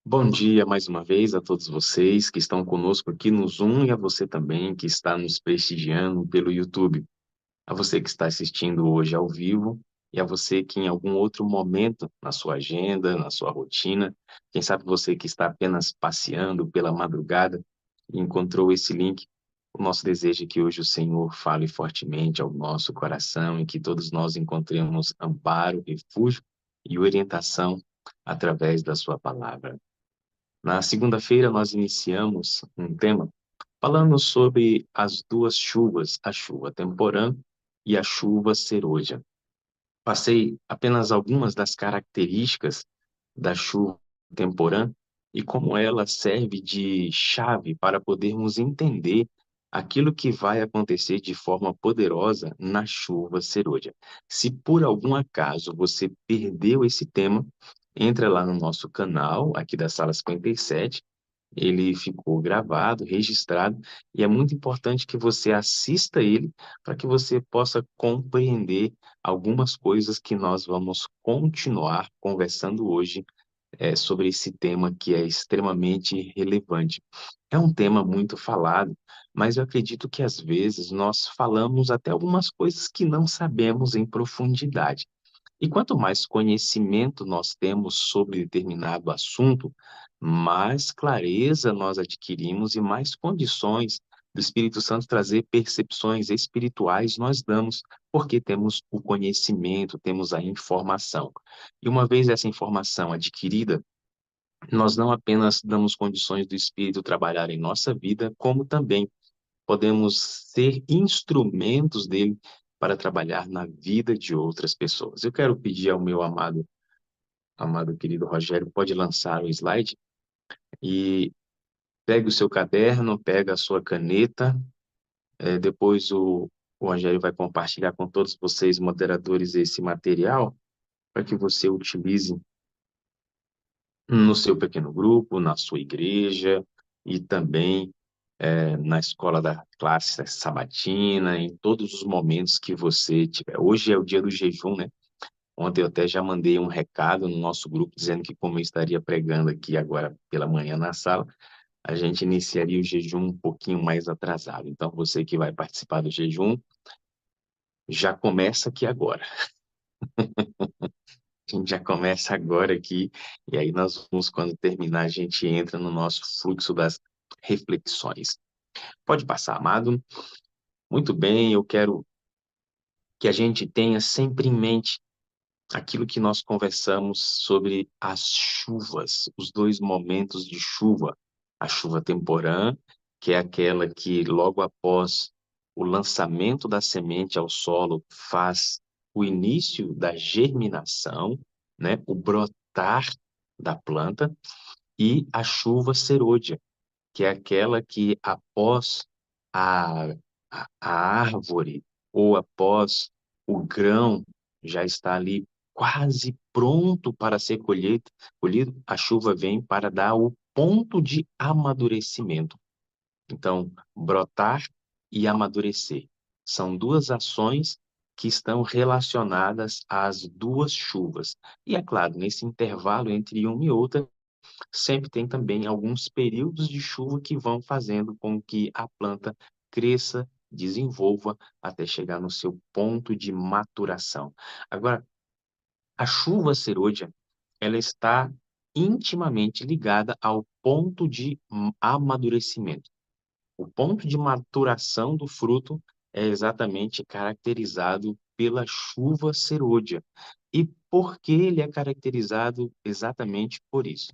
Bom dia mais uma vez a todos vocês que estão conosco aqui no Zoom e a você também que está nos prestigiando pelo YouTube. A você que está assistindo hoje ao vivo e a você que em algum outro momento na sua agenda, na sua rotina, quem sabe você que está apenas passeando pela madrugada e encontrou esse link. O nosso desejo é que hoje o Senhor fale fortemente ao nosso coração e que todos nós encontremos amparo, refúgio e orientação através da sua palavra. Na segunda-feira, nós iniciamos um tema falando sobre as duas chuvas, a chuva temporã e a chuva serôdia. Passei apenas algumas das características da chuva temporã e como ela serve de chave para podermos entender aquilo que vai acontecer de forma poderosa na chuva serôdia. Se por algum acaso você perdeu esse tema, entra lá no nosso canal, aqui da Sala 57. Ele ficou gravado, registrado, e é muito importante que você assista ele para que você possa compreender algumas coisas que nós vamos continuar conversando hoje, sobre esse tema que é extremamente relevante. É um tema muito falado, mas eu acredito que às vezes nós falamos até algumas coisas que não sabemos em profundidade. E quanto mais conhecimento nós temos sobre determinado assunto, mais clareza nós adquirimos e mais condições do Espírito Santo trazer percepções espirituais nós damos, porque temos o conhecimento, temos a informação. E uma vez essa informação adquirida, nós não apenas damos condições do Espírito trabalhar em nossa vida, como também podemos ser instrumentos dele para trabalhar na vida de outras pessoas. Eu quero pedir ao meu amado querido Rogério, pode lançar o slide e pegue o seu caderno, pega a sua caneta, depois o Rogério vai compartilhar com todos vocês, moderadores, esse material para que você utilize no seu pequeno grupo, na sua igreja e também na escola da classe sabatina, em todos os momentos que você tiver. Hoje é o dia do jejum, né? Ontem eu até já mandei um recado no nosso grupo dizendo que como eu estaria pregando aqui agora pela manhã na sala, a gente iniciaria o jejum um pouquinho mais atrasado. Então você que vai participar do jejum, já começa aqui agora. A gente já começa agora aqui, e aí nós vamos, quando terminar, a gente entra no nosso fluxo das reflexões. Pode passar, amado. Muito bem, eu quero que a gente tenha sempre em mente aquilo que nós conversamos sobre as chuvas, os dois momentos de chuva. A chuva temporã, que é aquela que logo após o lançamento da semente ao solo faz o início da germinação, né, o brotar da planta, e a chuva serôdia, que é aquela que após a, a árvore ou após o grão já está ali quase pronto para ser colhido, a chuva vem para dar o ponto de amadurecimento. Então, brotar e amadurecer são duas ações que estão relacionadas às duas chuvas. E é claro, nesse intervalo entre uma e outra, sempre tem também alguns períodos de chuva que vão fazendo com que a planta cresça, desenvolva até chegar no seu ponto de maturação. Agora, a chuva serôdia, ela está intimamente ligada ao ponto de amadurecimento. O ponto de maturação do fruto é exatamente caracterizado pela chuva serôdia. E por que ele é caracterizado exatamente por isso?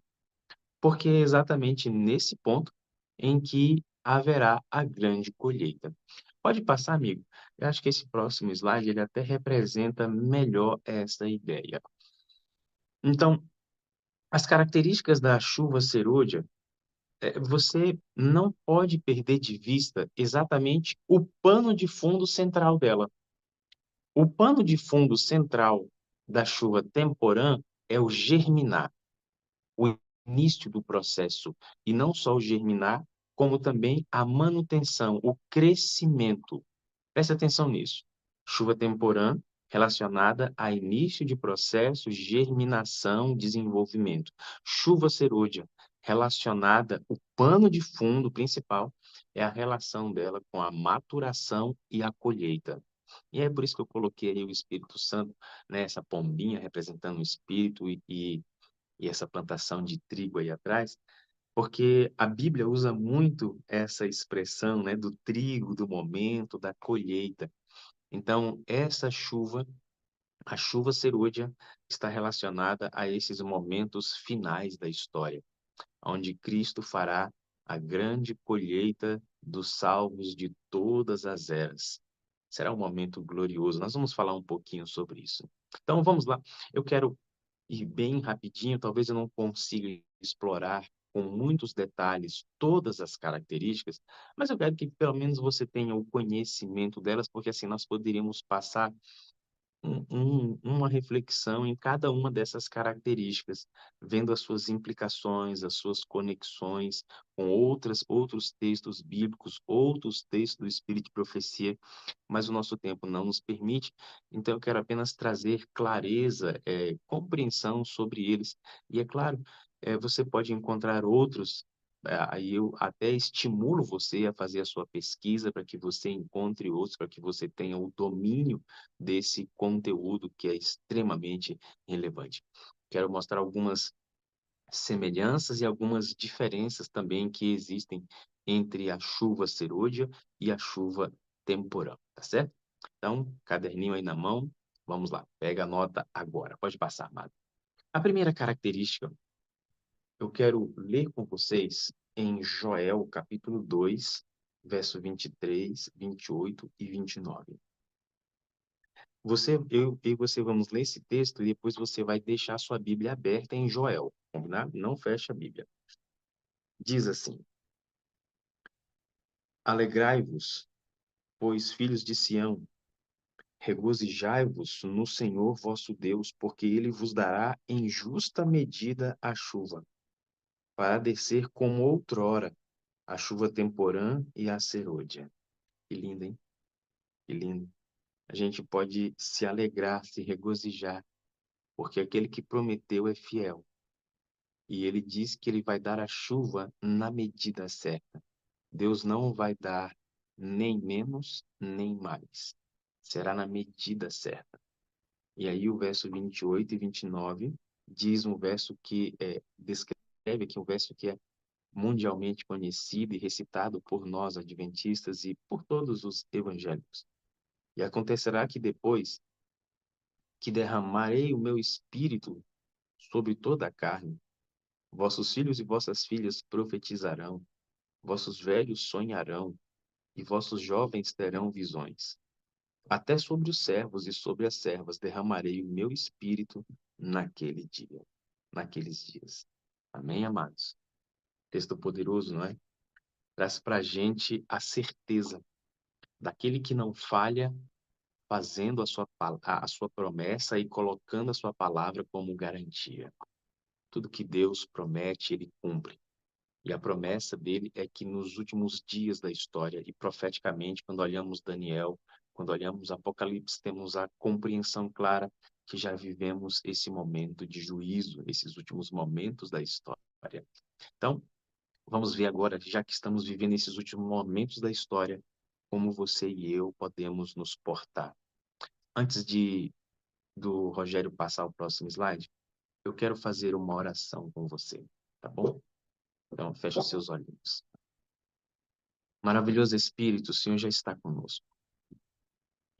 Porque é exatamente nesse ponto em que haverá a grande colheita. Pode passar, amigo. Eu acho que esse próximo slide ele até representa melhor essa ideia. Então, as características da chuva serôdia, você não pode perder de vista exatamente o pano de fundo central dela. O pano de fundo central da chuva temporã é o germinar, o início do processo, e não só o germinar, como também a manutenção, o crescimento. Preste atenção nisso. Chuva temporã relacionada a início de processo, germinação, desenvolvimento. Chuva serôdia relacionada, o pano de fundo principal é a relação dela com a maturação e a colheita. E é por isso que eu coloquei aí o Espírito Santo, né, essa pombinha representando o Espírito e essa plantação de trigo aí atrás, porque a Bíblia usa muito essa expressão, né, do trigo, do momento, da colheita. Então, essa chuva, a chuva serôdia, está relacionada a esses momentos finais da história, onde Cristo fará a grande colheita dos salvos de todas as eras. Será um momento glorioso. Nós vamos falar um pouquinho sobre isso. Então, vamos lá. Eu quero ir bem rapidinho, talvez eu não consiga explorar com muitos detalhes todas as características, mas eu quero que pelo menos você tenha o conhecimento delas, porque assim nós poderíamos passar uma reflexão em cada uma dessas características, vendo as suas implicações, as suas conexões com outros textos bíblicos, outros textos do Espírito de Profecia, mas o nosso tempo não nos permite, então eu quero apenas trazer clareza, compreensão sobre eles. E é claro, você pode encontrar outros. Aí eu até estimulo você a fazer a sua pesquisa para que você encontre outros, para que você tenha o domínio desse conteúdo que é extremamente relevante. Quero mostrar algumas semelhanças e algumas diferenças também que existem entre a chuva serôdia e a chuva temporã, tá certo? Então, caderninho aí na mão, vamos lá, pega a nota agora, pode passar, amado. A primeira característica, eu quero ler com vocês em Joel, capítulo 2, verso 23, 28 e 29. Eu e você vamos ler esse texto e depois você vai deixar a sua Bíblia aberta em Joel, combinado? Não feche a Bíblia. Diz assim: Alegrai-vos, pois, filhos de Sião, regozijai-vos no Senhor vosso Deus, porque ele vos dará em justa medida a chuva, para descer como outrora a chuva temporã e a serôdia. Que lindo, hein? Que lindo. A gente pode se alegrar, se regozijar, porque aquele que prometeu é fiel. E ele diz que ele vai dar a chuva na medida certa. Deus não vai dar nem menos, nem mais. Será na medida certa. E aí o verso 28 e 29 diz um verso que descreve aqui um verso que é mundialmente conhecido e recitado por nós adventistas e por todos os evangélicos. E acontecerá que depois que derramarei o meu espírito sobre toda a carne, vossos filhos e vossas filhas profetizarão, vossos velhos sonharão, e vossos jovens terão visões. Até sobre os servos e sobre as servas derramarei o meu espírito naquele dia, naqueles dias. Amém, amados? Texto poderoso, não é? Traz para a gente a certeza daquele que não falha, fazendo a sua promessa e colocando a sua palavra como garantia. Tudo que Deus promete, ele cumpre. E a promessa dele é que nos últimos dias da história, e profeticamente, quando olhamos Daniel, quando olhamos Apocalipse, temos a compreensão clara que já vivemos esse momento de juízo, esses últimos momentos da história. Então, vamos ver agora, já que estamos vivendo esses últimos momentos da história, como você e eu podemos nos portar. Antes do Rogério passar o próximo slide, eu quero fazer uma oração com você, tá bom? Então, feche os seus olhinhos. Maravilhoso Espírito, o Senhor já está conosco.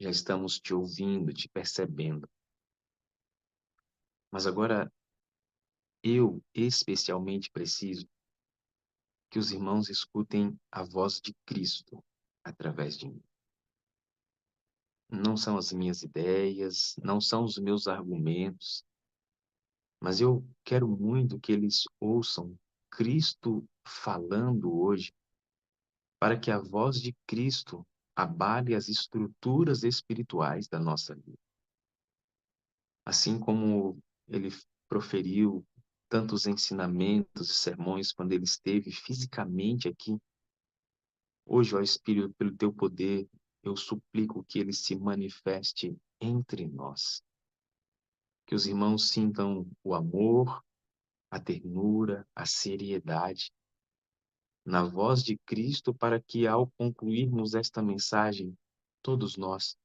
Já estamos te ouvindo, te percebendo. Mas agora eu especialmente preciso que os irmãos escutem a voz de Cristo através de mim. Não são as minhas ideias, não são os meus argumentos, mas eu quero muito que eles ouçam Cristo falando hoje, para que a voz de Cristo abale as estruturas espirituais da nossa vida. Assim como ele proferiu tantos ensinamentos e sermões quando ele esteve fisicamente aqui, hoje, ó Espírito, pelo teu poder, eu suplico que ele se manifeste entre nós. Que os irmãos sintam o amor, a ternura, a seriedade na voz de Cristo, para que, ao concluirmos esta mensagem, todos nós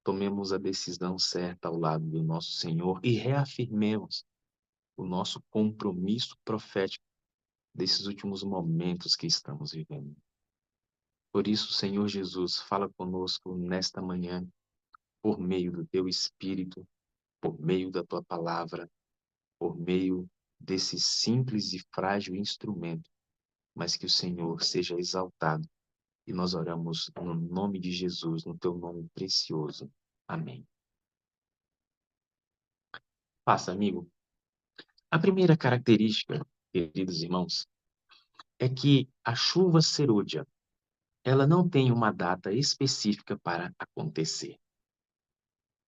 tomemos a decisão certa ao lado do nosso Senhor e reafirmemos o nosso compromisso profético desses últimos momentos que estamos vivendo. Por isso, Senhor Jesus, fala conosco nesta manhã, por meio do teu Espírito, por meio da tua palavra, por meio desse simples e frágil instrumento, mas que o Senhor seja exaltado. E nós oramos no nome de Jesus, no teu nome precioso. Amém. Passa, amigo. A primeira característica, queridos irmãos, é que a chuva serôdia, ela não tem uma data específica para acontecer.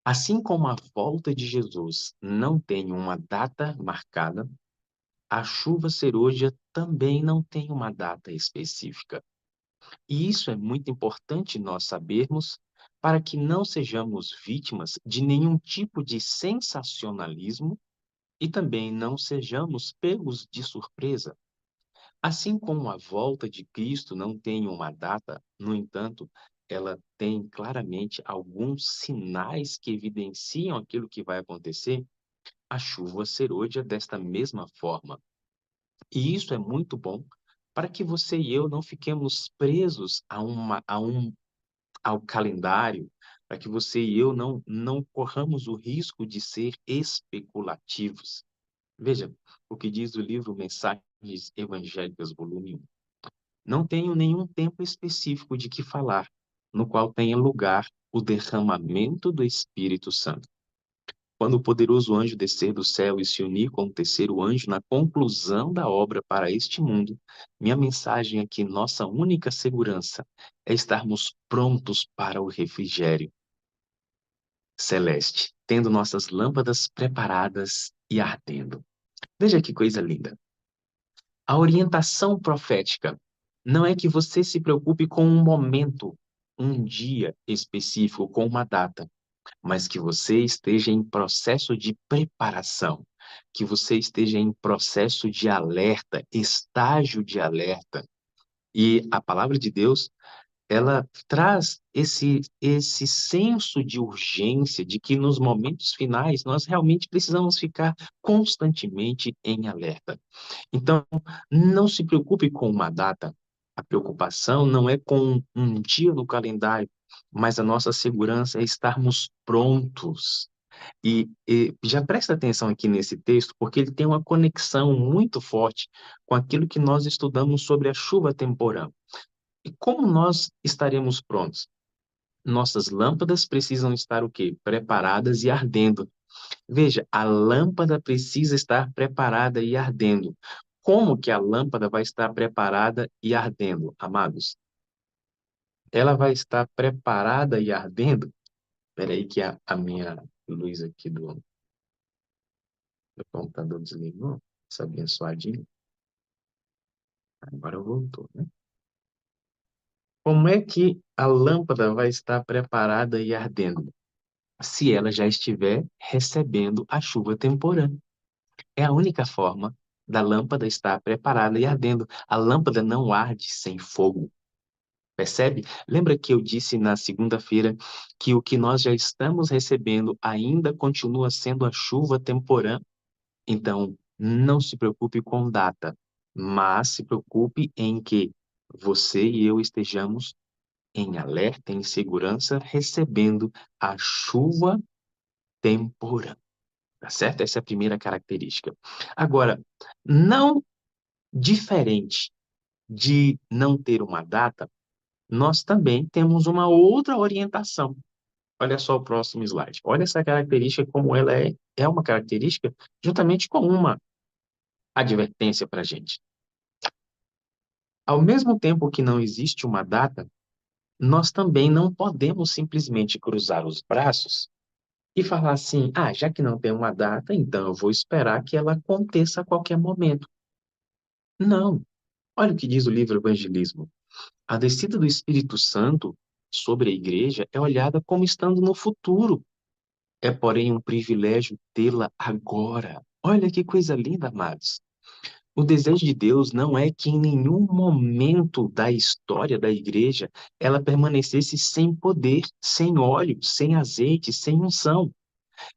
Assim como a volta de Jesus não tem uma data marcada, a chuva serôdia também não tem uma data específica. E isso é muito importante nós sabermos para que não sejamos vítimas de nenhum tipo de sensacionalismo e também não sejamos pegos de surpresa. Assim como a volta de Cristo não tem uma data, no entanto, ela tem claramente alguns sinais que evidenciam aquilo que vai acontecer, a chuva serôdia desta mesma forma. E isso é muito bom para que você e eu não fiquemos presos ao calendário, para que você e eu não corramos o risco de ser especulativos. Veja o que diz o livro Mensagens Evangélicas, volume 1. Não tenho nenhum tempo específico de que falar, no qual tenha lugar o derramamento do Espírito Santo. Quando o poderoso anjo descer do céu e se unir com o terceiro anjo na conclusão da obra para este mundo, minha mensagem é que nossa única segurança é estarmos prontos para o refrigério celeste, tendo nossas lâmpadas preparadas e ardendo. Veja que coisa linda. A orientação profética não é que você se preocupe com um momento, um dia específico, com uma data, mas que você esteja em processo de preparação, que você esteja em processo de alerta, estágio de alerta. E a palavra de Deus, ela traz esse senso de urgência, de que nos momentos finais nós realmente precisamos ficar constantemente em alerta. Então, não se preocupe com uma data. A preocupação não é com um dia no calendário, mas a nossa segurança é estarmos prontos. E já presta atenção aqui nesse texto, porque ele tem uma conexão muito forte com aquilo que nós estudamos sobre a chuva temporã. E como nós estaremos prontos? Nossas lâmpadas precisam estar o quê? Preparadas e ardendo. Veja, a lâmpada precisa estar preparada e ardendo. Como que a lâmpada vai estar preparada e ardendo, amados? Ela vai estar preparada e ardendo. Espera aí que a minha luz aqui do computador desligou. Essa abençoadinha. Agora voltou, né? Como é que a lâmpada vai estar preparada e ardendo? Se ela já estiver recebendo a chuva temporã. É a única forma da lâmpada estar preparada e ardendo. A lâmpada não arde sem fogo. Percebe? Lembra que eu disse na segunda-feira que o que nós já estamos recebendo ainda continua sendo a chuva temporã? Então, não se preocupe com data, mas se preocupe em que você e eu estejamos em alerta, em segurança, recebendo a chuva temporã. Tá certo? Essa é a primeira característica. Agora, não diferente de não ter uma data, nós também temos uma outra orientação. Olha só o próximo slide. Olha essa característica, como ela é uma característica juntamente com uma advertência para a gente. Ao mesmo tempo que não existe uma data, nós também não podemos simplesmente cruzar os braços e falar assim: ah, já que não tem uma data, então eu vou esperar que ela aconteça a qualquer momento. Não. Olha o que diz o livro Evangelismo. A descida do Espírito Santo sobre a igreja é olhada como estando no futuro. É, porém, um privilégio tê-la agora. Olha que coisa linda, amados. O desejo de Deus não é que em nenhum momento da história da igreja ela permanecesse sem poder, sem óleo, sem azeite, sem unção.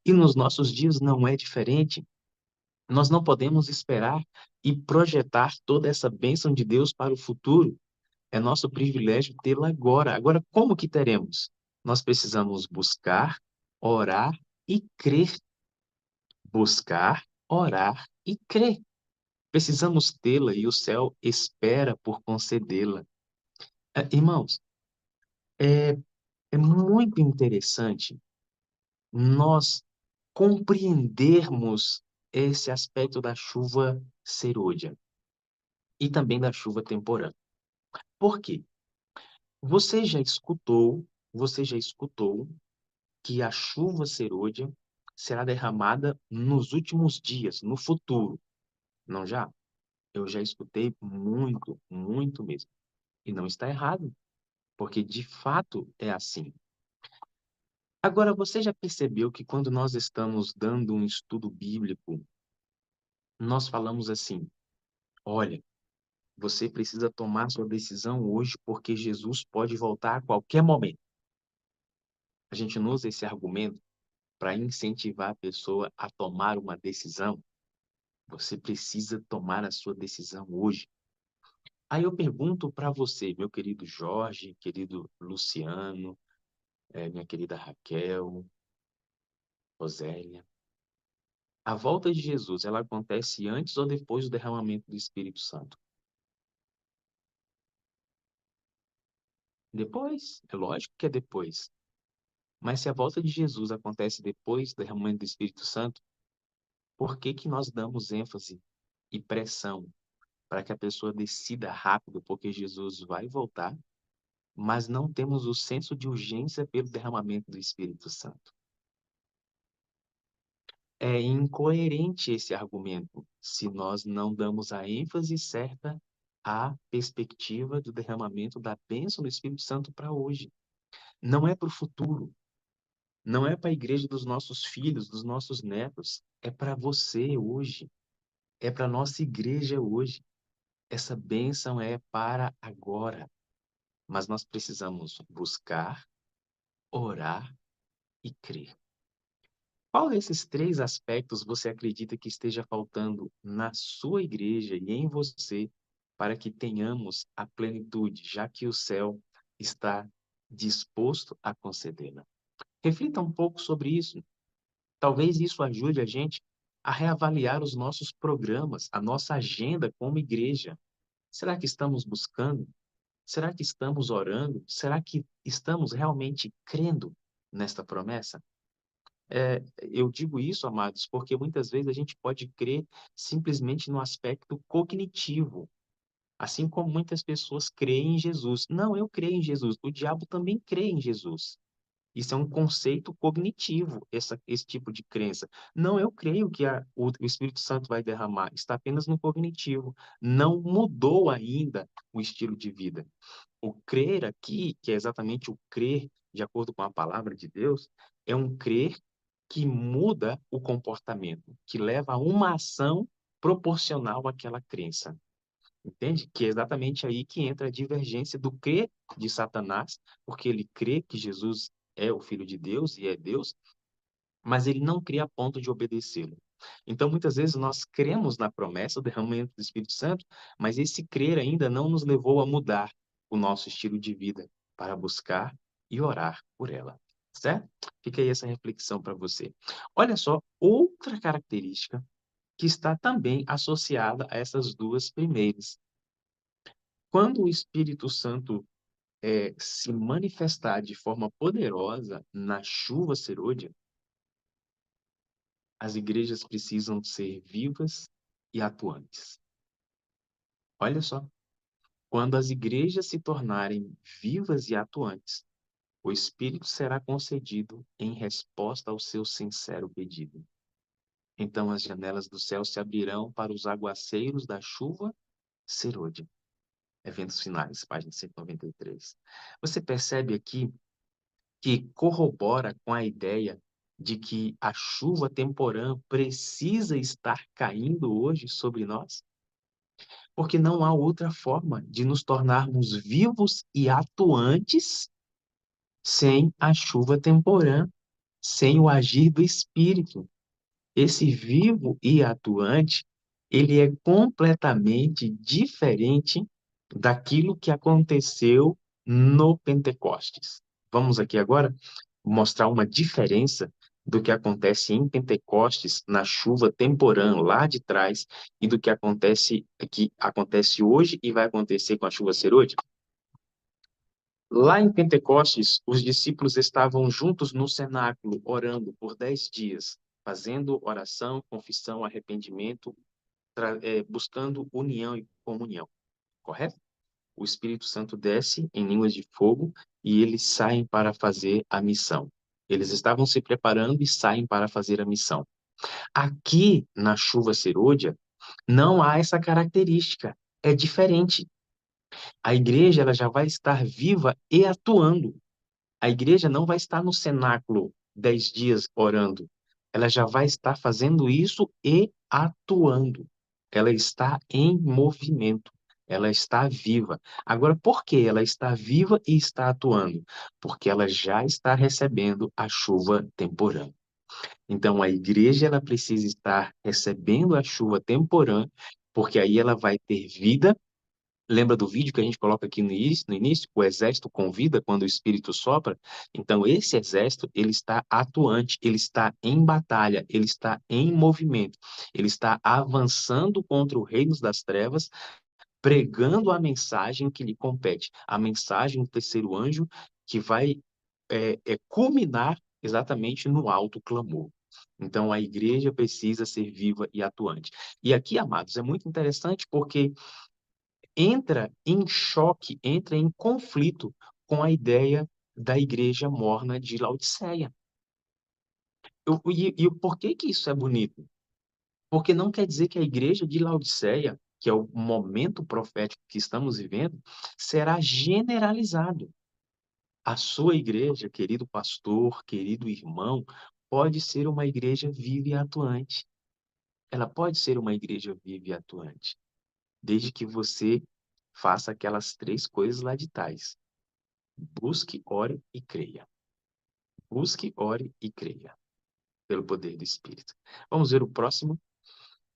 E nos nossos dias não é diferente. Nós não podemos esperar e projetar toda essa bênção de Deus para o futuro. É nosso privilégio tê-la agora. Agora, como que teremos? Nós precisamos buscar, orar e crer. Buscar, orar e crer. Precisamos tê-la e o céu espera por concedê-la. Irmãos, é, é muito interessante nós compreendermos esse aspecto da chuva serôdia e também da chuva temporã. Por quê? Você já escutou, você já escutou que a chuva serôdia será derramada nos últimos dias, no futuro, não já? Eu já escutei muito, muito mesmo. E não está errado, porque de fato é assim. Agora, você já percebeu que quando nós estamos dando um estudo bíblico, nós falamos assim: olha, você precisa tomar sua decisão hoje porque Jesus pode voltar a qualquer momento. A gente não usa esse argumento para incentivar a pessoa a tomar uma decisão. Você precisa tomar a sua decisão hoje. Aí eu pergunto para você, meu querido Jorge, querido Luciano, minha querida Raquel, Rosélia, a volta de Jesus, ela acontece antes ou depois do derramamento do Espírito Santo? Depois, é lógico que é depois. Mas se a volta de Jesus acontece depois do derramamento do Espírito Santo, por que que nós damos ênfase e pressão para que a pessoa decida rápido, porque Jesus vai voltar, mas não temos o senso de urgência pelo derramamento do Espírito Santo? É incoerente esse argumento se nós não damos a ênfase certa à perspectiva do derramamento da bênção do Espírito Santo para hoje. Não é para o futuro, não é para a igreja dos nossos filhos, dos nossos netos, é para você hoje, é para a nossa igreja hoje. Essa bênção é para agora, mas nós precisamos buscar, orar e crer. Qual desses três aspectos você acredita que esteja faltando na sua igreja e em você para que tenhamos a plenitude, já que o céu está disposto a concedê-la? Reflita um pouco sobre isso. Talvez isso ajude a gente a reavaliar os nossos programas, a nossa agenda como igreja. Será que estamos buscando? Será que estamos orando? Será que estamos realmente crendo nesta promessa? Eu digo isso, amados, porque muitas vezes a gente pode crer simplesmente no aspecto cognitivo, assim como muitas pessoas creem em Jesus. Não, eu creio em Jesus. O diabo também crê em Jesus. Isso é um conceito cognitivo, esse tipo de crença. Não, eu creio que o Espírito Santo vai derramar. Está apenas no cognitivo. Não mudou ainda o estilo de vida. O crer aqui, que é exatamente o crer de acordo com a palavra de Deus, é um crer que muda o comportamento, que leva a uma ação proporcional àquela crença. Entende? Que é exatamente aí que entra a divergência do crer de Satanás, porque ele crê que Jesus é o Filho de Deus e é Deus, mas ele não crê a ponto de obedecê-lo. Então, muitas vezes, nós cremos na promessa do derramamento do Espírito Santo, mas esse crer ainda não nos levou a mudar o nosso estilo de vida para buscar e orar por ela. Certo? Fica aí essa reflexão para você. Olha só, outra característica que está também associada a essas duas primeiras. Quando o Espírito Santo se manifestar de forma poderosa na chuva serôdia, as igrejas precisam ser vivas e atuantes. Olha só, quando as igrejas se tornarem vivas e atuantes, o Espírito será concedido em resposta ao seu sincero pedido. Então as janelas do céu se abrirão para os aguaceiros da chuva serôdia. Eventos finais, página 193. Você percebe aqui que corrobora com a ideia de que a chuva temporã precisa estar caindo hoje sobre nós? porque não há outra forma de nos tornarmos vivos e atuantes sem a chuva temporã, sem o agir do Espírito. Esse vivo e atuante, ele é completamente diferente daquilo que aconteceu no Pentecostes. Vamos aqui agora mostrar uma diferença do que acontece em Pentecostes, na chuva temporã lá de trás, e do que acontece hoje e vai acontecer com a chuva serôdia. Lá em Pentecostes, os discípulos estavam juntos no cenáculo, orando por 10 dias, fazendo oração, confissão, arrependimento, buscando união e comunhão, correto? O Espírito Santo desce em línguas de fogo e eles saem para fazer a missão. Eles estavam se preparando e saem para fazer a missão. Aqui, na chuva serôdia, não há essa característica. É diferente. A igreja ela já vai estar viva e atuando. A igreja não vai estar no cenáculo 10 dias orando. Ela já vai estar fazendo isso e atuando. Ela está em movimento. Ela está viva. Agora, por que ela está viva e está atuando? Porque ela já está recebendo a chuva temporã. Então, a igreja ela precisa estar recebendo a chuva temporã, porque aí ela vai ter vida. Lembra do vídeo que a gente coloca aqui no início? O exército convida quando o Espírito sopra. Então, esse exército, ele está atuante, ele está em batalha, ele está em movimento, ele está avançando contra os reinos das trevas, pregando a mensagem que lhe compete, a mensagem do terceiro anjo, que vai culminar exatamente no alto clamor. Então, a igreja precisa ser viva e atuante. E aqui, amados, é muito interessante porque entra em choque, entra em conflito com a ideia da igreja morna de Laodiceia. E o porquê que isso é bonito? Porque não quer dizer que a igreja de Laodiceia, que é o momento profético que estamos vivendo, será generalizado. A sua igreja, querido pastor, querido irmão, pode ser uma igreja viva e atuante. Ela pode ser uma igreja viva e atuante, desde que você faça aquelas três coisas lá de trás. Busque, ore e creia. Busque, ore e creia, pelo poder do Espírito. Vamos ver o próximo.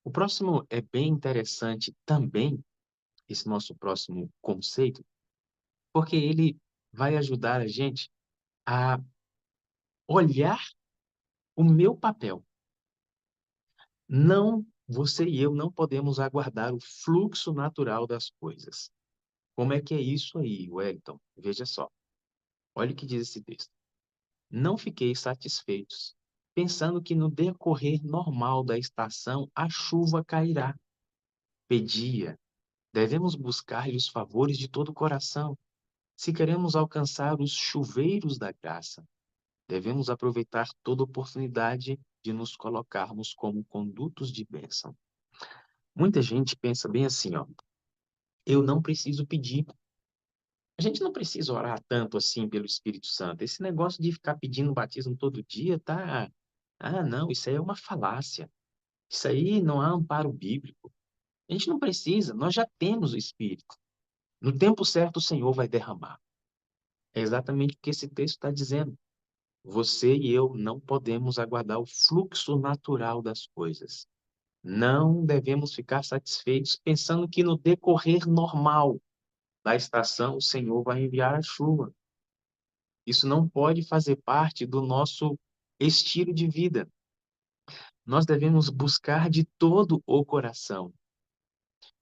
O próximo é bem interessante também, esse nosso próximo conceito, porque ele vai ajudar a gente a olhar o meu papel. Não, você e eu não podemos aguardar o fluxo natural das coisas. Como é que é isso aí, Wellington? Veja só. Olha o que diz esse texto. Não fiquei satisfeitos, pensando que no decorrer normal da estação a chuva cairá. Pedia, devemos buscar-lhe os favores de todo o coração. Se queremos alcançar os chuveiros da graça, devemos aproveitar toda oportunidade de nos colocarmos como condutos de bênção. Muita gente pensa bem assim, ó, eu não preciso pedir. A gente não precisa orar tanto assim pelo Espírito Santo. Esse negócio de ficar pedindo batismo todo dia, tá? Ah, não, isso aí é uma falácia. Isso aí não há amparo bíblico. A gente não precisa, nós já temos o Espírito. No tempo certo, o Senhor vai derramar. É exatamente o que esse texto está dizendo. Você e eu não podemos aguardar o fluxo natural das coisas. Não devemos ficar satisfeitos pensando que no decorrer normal da estação o Senhor vai enviar a chuva. Isso não pode fazer parte do nosso estilo de vida. Nós devemos buscar de todo o coração.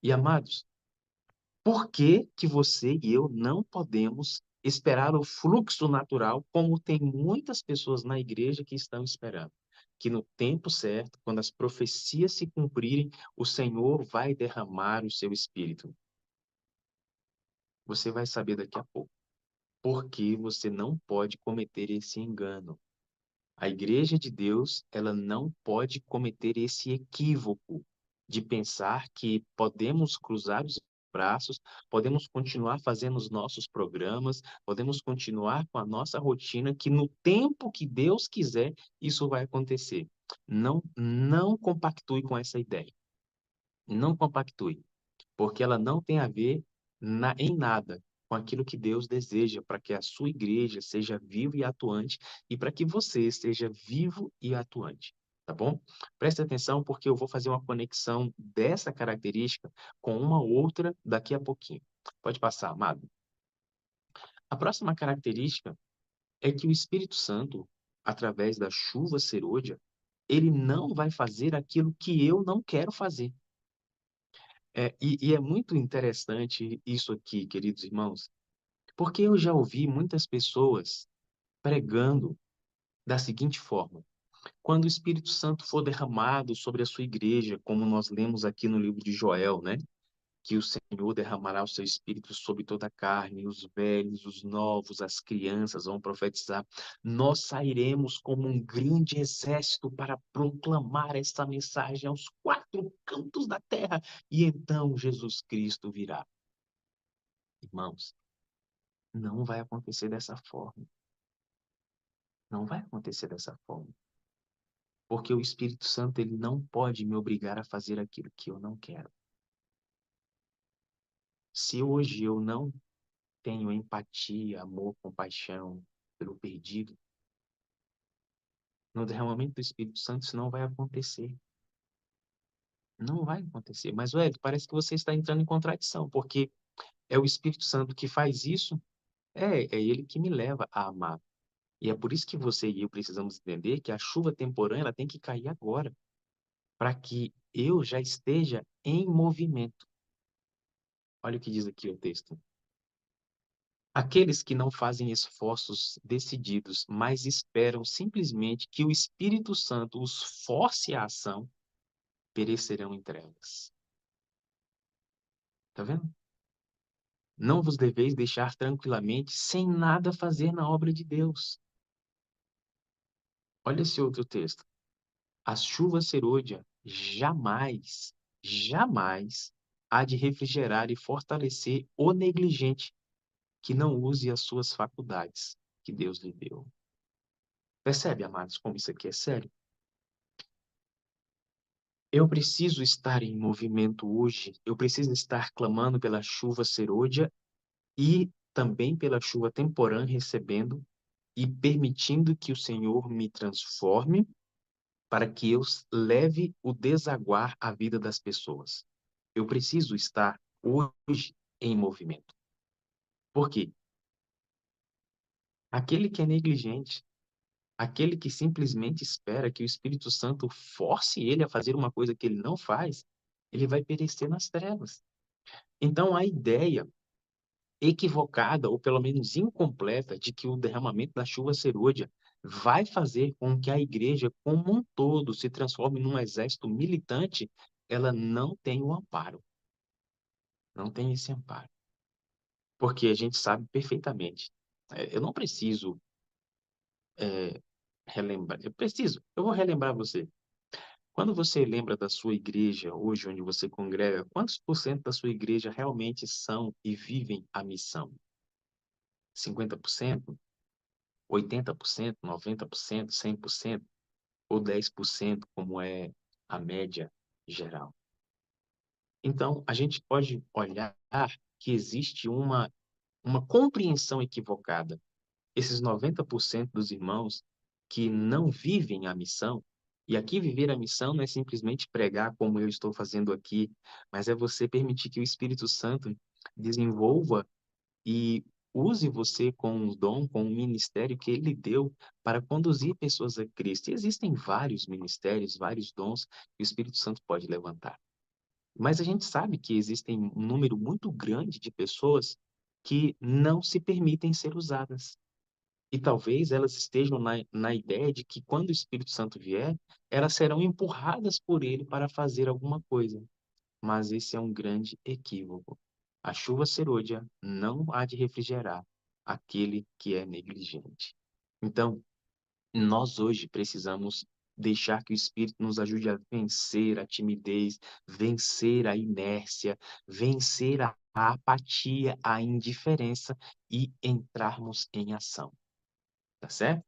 E, amados, por que que você e eu não podemos esperar o fluxo natural, como tem muitas pessoas na igreja que estão esperando? Que no tempo certo, quando as profecias se cumprirem, o Senhor vai derramar o seu espírito. Você vai saber daqui a pouco. Porque você não pode cometer esse engano. A igreja de Deus, ela não pode cometer esse equívoco de pensar que podemos cruzar os braços, podemos continuar fazendo os nossos programas, podemos continuar com a nossa rotina, que no tempo que Deus quiser, isso vai acontecer. Não compactue com essa ideia. Não compactue. porque ela não tem a ver em nada com aquilo que Deus deseja para que a sua igreja seja viva e atuante e para que você seja vivo e atuante, tá bom? Preste atenção porque eu vou fazer uma conexão dessa característica com uma outra daqui a pouquinho. Pode passar, amado. A próxima característica é que o Espírito Santo, através da chuva serôdia, ele não vai fazer aquilo que eu não quero fazer. E é muito interessante isso aqui, queridos irmãos, porque eu já ouvi muitas pessoas pregando da seguinte forma: quando o Espírito Santo for derramado sobre a sua igreja, como nós lemos aqui no livro de Joel, né? Que o Senhor derramará o seu Espírito sobre toda a carne, os velhos, os novos, as crianças vão profetizar. Nós sairemos como um grande exército para proclamar essa mensagem aos quatro cantos da terra, e então Jesus Cristo virá. Irmãos, não vai acontecer dessa forma. Não vai acontecer dessa forma. Porque o Espírito Santo, ele não pode me obrigar a fazer aquilo que eu não quero. Se hoje eu não tenho empatia, amor, compaixão pelo perdido, no derramamento do Espírito Santo isso não vai acontecer. Não vai acontecer. Mas, Wellington, parece que você está entrando em contradição, porque é o Espírito Santo que faz isso, é ele que me leva a amar. E é por isso que você e eu precisamos entender que a chuva temporânea ela tem que cair agora, para que eu já esteja em movimento. Olha o que diz aqui o texto. Aqueles que não fazem esforços decididos, mas esperam simplesmente que o Espírito Santo os force à ação, perecerão em trevas. Tá vendo? Não vos deveis deixar tranquilamente, sem nada fazer na obra de Deus. Olha esse outro texto. A chuva serôdia jamais, jamais há de refrigerar e fortalecer o negligente que não use as suas faculdades que Deus lhe deu. Percebe, amados, como isso aqui é sério? Eu preciso estar em movimento hoje, eu preciso estar clamando pela chuva serôdia e também pela chuva temporã recebendo e permitindo que o Senhor me transforme para que eu leve o desaguar à vida das pessoas. Eu preciso estar hoje em movimento. Por quê? Aquele que é negligente, aquele que simplesmente espera que o Espírito Santo force ele a fazer uma coisa que ele não faz, ele vai perecer nas trevas. Então, a ideia equivocada, ou pelo menos incompleta, de que o derramamento da chuva serôdia vai fazer com que a igreja como um todo se transforme num exército militante, ela não tem o amparo. Não tem esse amparo. Porque a gente sabe perfeitamente. Eu não preciso relembrar. Eu vou relembrar você. Quando você lembra da sua igreja, hoje onde você congrega, quantos por cento da sua igreja realmente são e vivem a missão? 50%? 80%, 90%, 100% ou 10%, como é a média geral. Então, a gente pode olhar que existe uma compreensão equivocada. Esses 90% dos irmãos que não vivem a missão, e aqui viver a missão não é simplesmente pregar como eu estou fazendo aqui, mas é você permitir que o Espírito Santo desenvolva e use você com um dom, com um ministério que ele deu para conduzir pessoas a Cristo. E existem vários ministérios, vários dons que o Espírito Santo pode levantar. Mas a gente sabe que existem um número muito grande de pessoas que não se permitem ser usadas. E talvez elas estejam na ideia de que quando o Espírito Santo vier, elas serão empurradas por ele para fazer alguma coisa. Mas esse é um grande equívoco. A chuva serôdia não há de refrigerar aquele que é negligente. Então, nós hoje precisamos deixar que o Espírito nos ajude a vencer a timidez, vencer a inércia, vencer a apatia, a indiferença e entrarmos em ação. Tá certo?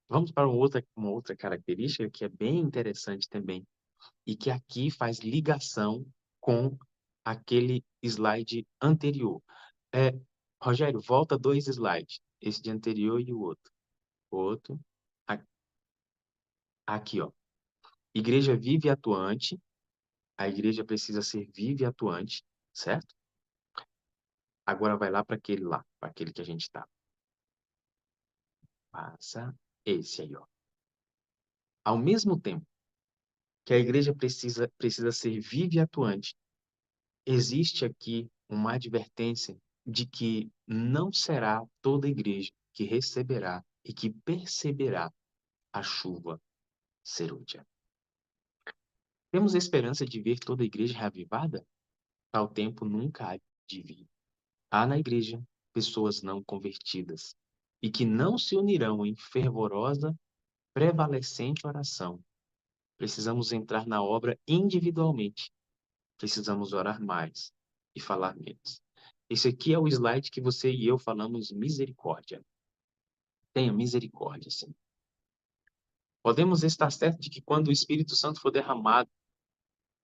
Vamos para uma outra característica que é bem interessante também e que aqui faz ligação com aquele slide anterior. É, Rogério, volta 2 slides. Esse de anterior e o outro. O outro. A- Aqui, ó. Igreja viva e atuante. A igreja precisa ser viva e atuante, certo? Agora vai lá para aquele que a gente está. Passa esse aí, ó. Ao mesmo tempo que a igreja precisa ser viva e atuante, existe aqui uma advertência de que não será toda igreja que receberá e que perceberá a chuva serôdia. Temos esperança de ver toda a igreja reavivada? Tal tempo nunca há de vir. Há na igreja pessoas não convertidas e que não se unirão em fervorosa, prevalecente oração. Precisamos entrar na obra individualmente. Precisamos orar mais e falar menos. Esse aqui é o slide que você e eu falamos misericórdia. Tenha misericórdia, sim. Podemos estar certos de que quando o Espírito Santo for derramado,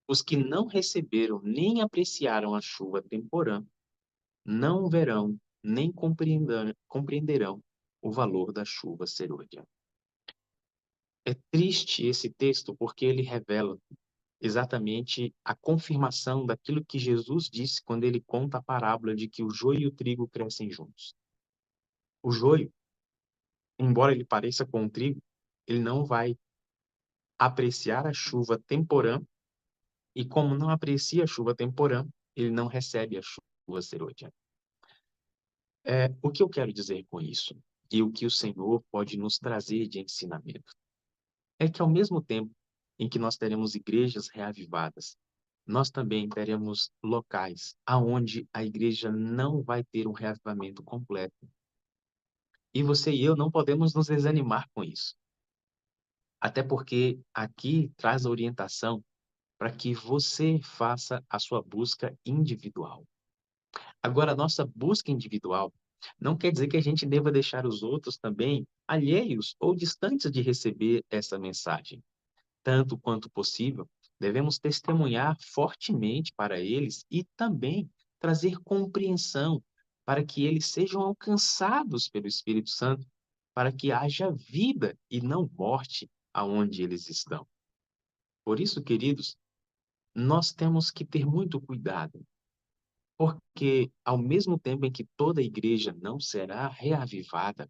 os que não receberam nem apreciaram a chuva temporã não verão nem compreenderão o valor da chuva serôdia. É triste esse texto porque ele revela exatamente a confirmação daquilo que Jesus disse quando ele conta a parábola de que o joio e o trigo crescem juntos. O joio, embora ele pareça com o trigo, ele não vai apreciar a chuva temporã e como não aprecia a chuva temporã, ele não recebe a chuva serôdia. O que eu quero dizer com isso? E o que o Senhor pode nos trazer de ensinamento? É que ao mesmo tempo em que nós teremos igrejas reavivadas, nós também teremos locais aonde a igreja não vai ter um reavivamento completo. E você e eu não podemos nos desanimar com isso. Até porque aqui traz a orientação para que você faça a sua busca individual. Agora, a nossa busca individual não quer dizer que a gente deva deixar os outros também alheios ou distantes de receber essa mensagem. Tanto quanto possível, devemos testemunhar fortemente para eles e também trazer compreensão para que eles sejam alcançados pelo Espírito Santo, para que haja vida e não morte aonde eles estão. Por isso, queridos, nós temos que ter muito cuidado, porque ao mesmo tempo em que toda a igreja não será reavivada,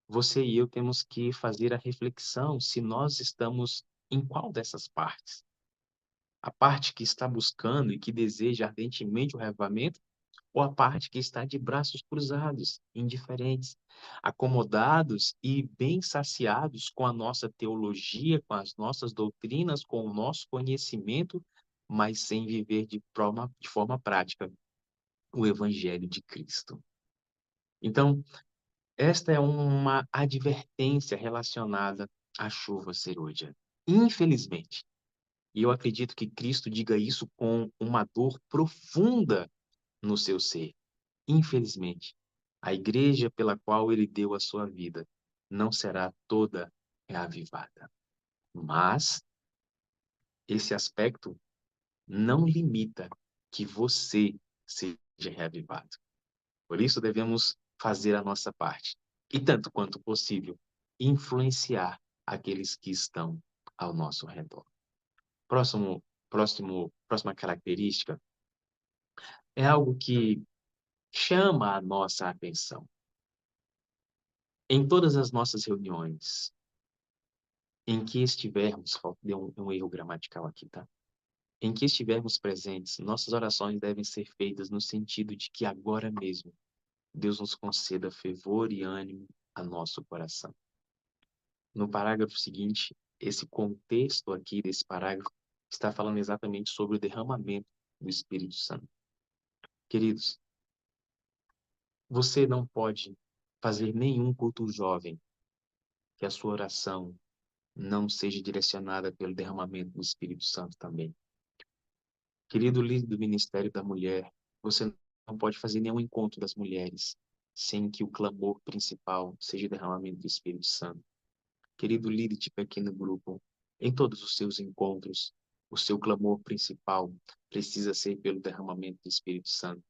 você e eu temos que fazer a reflexão se nós estamos em qual dessas partes. A parte que está buscando e que deseja ardentemente o reavivamento, ou a parte que está de braços cruzados, indiferentes, acomodados e bem saciados com a nossa teologia, com as nossas doutrinas, com o nosso conhecimento, mas sem viver de forma prática o Evangelho de Cristo. Então, esta é uma advertência relacionada à chuva serôdia. Infelizmente, e eu acredito que Cristo diga isso com uma dor profunda no seu ser. Infelizmente, a igreja pela qual ele deu a sua vida não será toda reavivada. Mas esse aspecto não limita que você seja reavivado. Por isso devemos fazer a nossa parte e, tanto quanto possível, influenciar aqueles que estão ao nosso redor. Próxima característica é algo que chama a nossa atenção. Em todas as nossas reuniões, em que estivermos, deu um erro gramatical aqui, tá? Em que estivermos presentes, nossas orações devem ser feitas no sentido de que agora mesmo Deus nos conceda fervor e ânimo a nosso coração. No parágrafo seguinte, esse contexto aqui desse parágrafo está falando exatamente sobre o derramamento do Espírito Santo. Queridos, você não pode fazer nenhum culto jovem que a sua oração não seja direcionada pelo derramamento do Espírito Santo também. Querido líder do Ministério da Mulher, você não pode fazer nenhum encontro das mulheres sem que o clamor principal seja o derramamento do Espírito Santo. Querido líder de pequeno grupo, em todos os seus encontros, O seu clamor principal precisa ser pelo derramamento do Espírito Santo.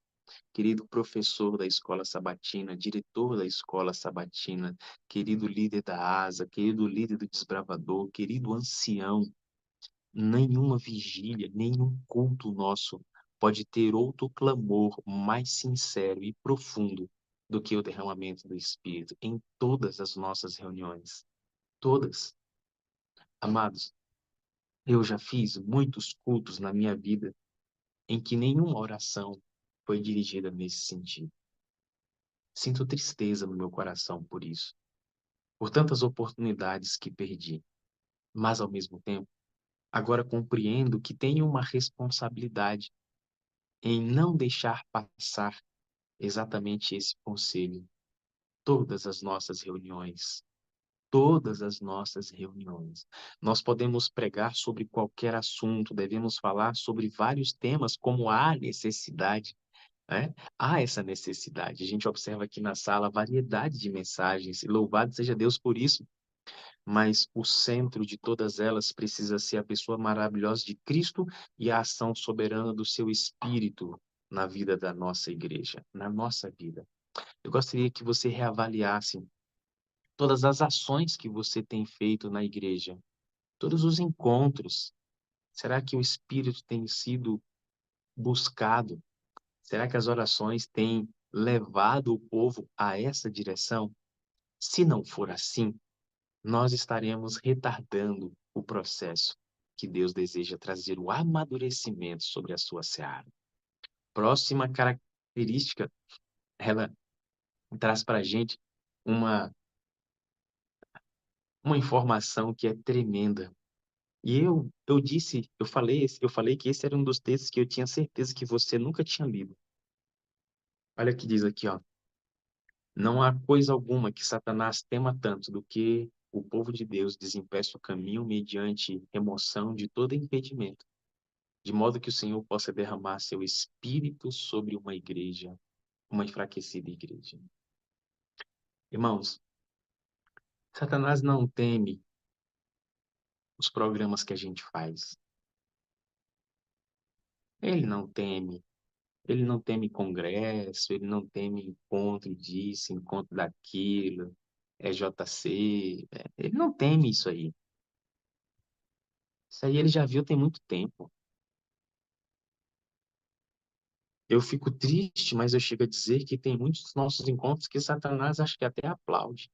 Querido professor da escola sabatina, diretor da escola sabatina, querido líder da ASA, querido líder do desbravador, querido ancião, nenhuma vigília, nenhum culto nosso pode ter outro clamor mais sincero e profundo do que o derramamento do Espírito em todas as nossas reuniões. Todas. Amados, eu já fiz muitos cultos na minha vida em que nenhuma oração foi dirigida nesse sentido. Sinto tristeza no meu coração por isso, por tantas oportunidades que perdi, mas ao mesmo tempo, agora compreendo que tenho uma responsabilidade em não deixar passar exatamente esse conselho. Todas as nossas reuniões, todas as nossas reuniões. Nós podemos pregar sobre qualquer assunto, devemos falar sobre vários temas, como há necessidade, né? Há essa necessidade. A gente observa aqui na sala variedade de mensagens, e louvado seja Deus por isso. Mas o centro de todas elas precisa ser a pessoa maravilhosa de Cristo e a ação soberana do seu Espírito na vida da nossa igreja, na nossa vida. Eu gostaria que você reavaliasse todas as ações que você tem feito na igreja, todos os encontros. Será que o Espírito tem sido buscado? Será que as orações têm levado o povo a essa direção? Se não for assim, nós estaremos retardando o processo que Deus deseja trazer o amadurecimento sobre a sua seara. Próxima característica, ela traz para a gente uma, uma informação que é tremenda. E eu falei que esse era um dos textos que eu tinha certeza que você nunca tinha lido. Olha o que diz aqui, ó. Não há coisa alguma que Satanás tema tanto do que o povo de Deus desempeça o caminho mediante remoção de todo impedimento, de modo que o Senhor possa derramar seu espírito sobre uma igreja, uma enfraquecida igreja. Irmãos, Satanás não teme os programas que a gente faz. Ele não teme. Ele não teme congresso, ele não teme encontro disso, encontro daquilo, JC. Ele não teme isso aí. Isso aí ele já viu tem muito tempo. Eu fico triste, mas eu chego a dizer que tem muitos dos nossos encontros que Satanás acho que até aplaude,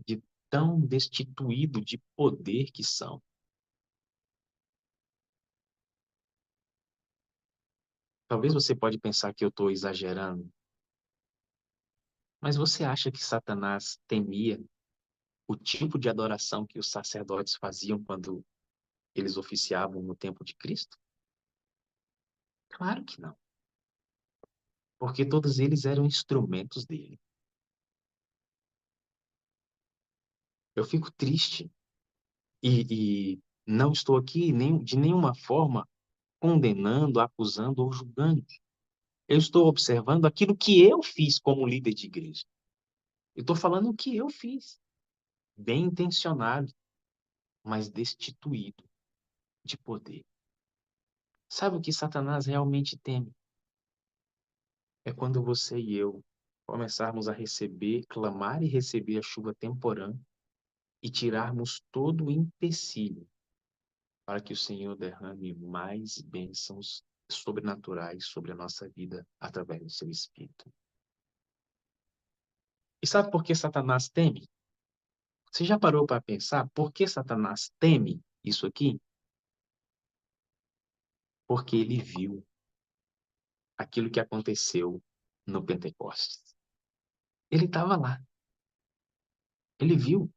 de tão destituído de poder que são. Talvez você pode pensar que eu estou exagerando, mas você acha que Satanás temia o tipo de adoração que os sacerdotes faziam quando eles oficiavam no templo de Cristo? Claro que não, porque todos eles eram instrumentos dele. Eu fico triste e não estou aqui de nenhuma forma condenando, acusando ou julgando. Eu estou observando aquilo que eu fiz como líder de igreja. Eu estou falando o que eu fiz, bem intencionado, mas destituído de poder. Sabe o que Satanás realmente teme? É quando você e eu começarmos a receber, clamar e receber a chuva temporã e tirarmos todo o empecilho para que o Senhor derrame mais bênçãos sobrenaturais sobre a nossa vida através do seu Espírito. E sabe por que Satanás teme? Você já parou para pensar por que Satanás teme isso aqui? Porque ele viu aquilo que aconteceu no Pentecostes. Ele estava lá, ele viu,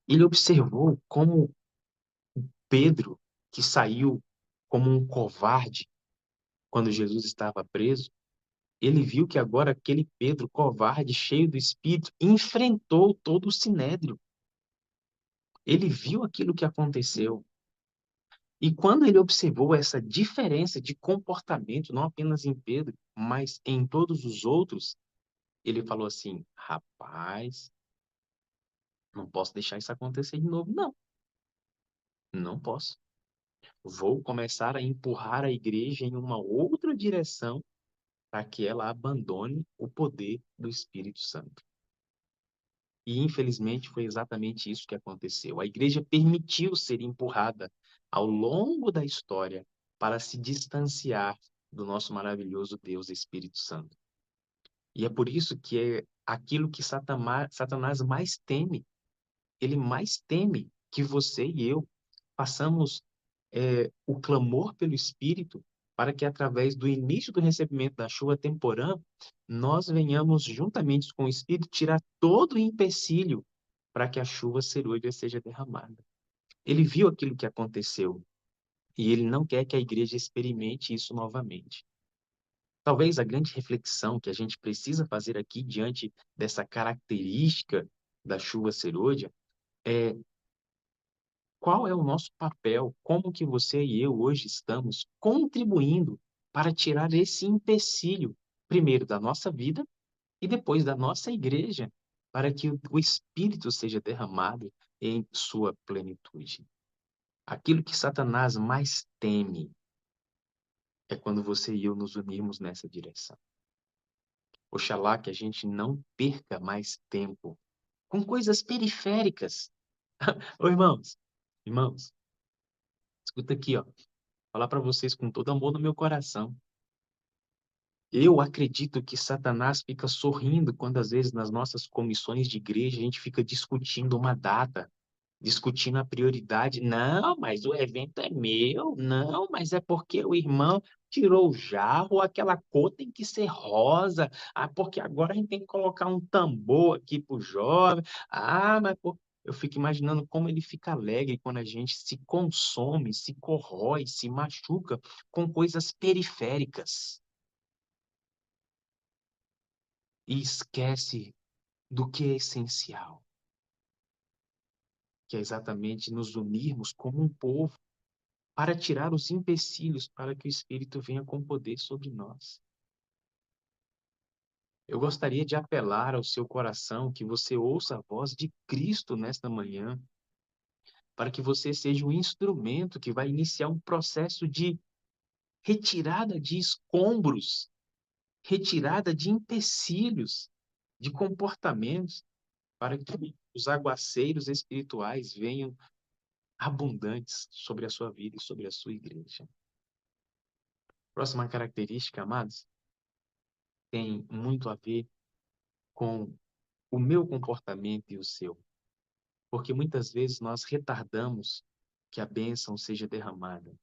ele observou como Pedro, que saiu como um covarde quando Jesus estava preso, ele viu que agora aquele Pedro covarde, cheio do Espírito, enfrentou todo o sinédrio. Ele viu aquilo que aconteceu. E quando ele observou essa diferença de comportamento, não apenas em Pedro, mas em todos os outros, ele falou assim: rapaz, não posso deixar isso acontecer de novo, não. Não posso. Vou começar a empurrar a igreja em uma outra direção para que ela abandone o poder do Espírito Santo. E, infelizmente, foi exatamente isso que aconteceu. A igreja permitiu ser empurrada ao longo da história para se distanciar do nosso maravilhoso Deus Espírito Santo. E é por isso que é aquilo que Satanás mais teme. Ele mais teme que você e eu façamos o clamor pelo Espírito para que, através do início do recebimento da chuva temporã, nós venhamos, juntamente com o Espírito, tirar todo o empecilho para que a chuva serôdia seja derramada. Ele viu aquilo que aconteceu e ele não quer que a igreja experimente isso novamente. Talvez a grande reflexão que a gente precisa fazer aqui diante dessa característica da chuva serôdia é qual é o nosso papel, como que você e eu hoje estamos contribuindo para tirar esse empecilho, primeiro da nossa vida e depois da nossa igreja, para que o Espírito seja derramado em sua plenitude. Aquilo que Satanás mais teme é quando você e eu nos unirmos nessa direção. Oxalá que a gente não perca mais tempo com coisas periféricas. Ô, irmãos, escuta aqui, ó. Falar para vocês com todo amor no meu coração. Eu acredito que Satanás fica sorrindo quando, às vezes, nas nossas comissões de igreja, a gente fica discutindo uma data, discutindo a prioridade. Não, mas o evento é meu. Não, mas é porque o irmão tirou o jarro, aquela cor tem que ser rosa. Ah, porque agora a gente tem que colocar um tambor aqui pro jovem. Ah, mas pô... Eu fico imaginando como ele fica alegre quando a gente se consome, se corrói, se machuca com coisas periféricas e esquece do que é essencial, que é exatamente nos unirmos como um povo para tirar os empecilhos para que o Espírito venha com poder sobre nós. Eu gostaria de apelar ao seu coração que você ouça a voz de Cristo nesta manhã, para que você seja o instrumento que vai iniciar um processo de retirada de escombros, retirada de empecilhos, de comportamentos, para que os aguaceiros espirituais venham abundantes sobre a sua vida e sobre a sua igreja. Próxima característica, amados, tem muito a ver com o meu comportamento e o seu, porque muitas vezes nós retardamos que a bênção seja derramada.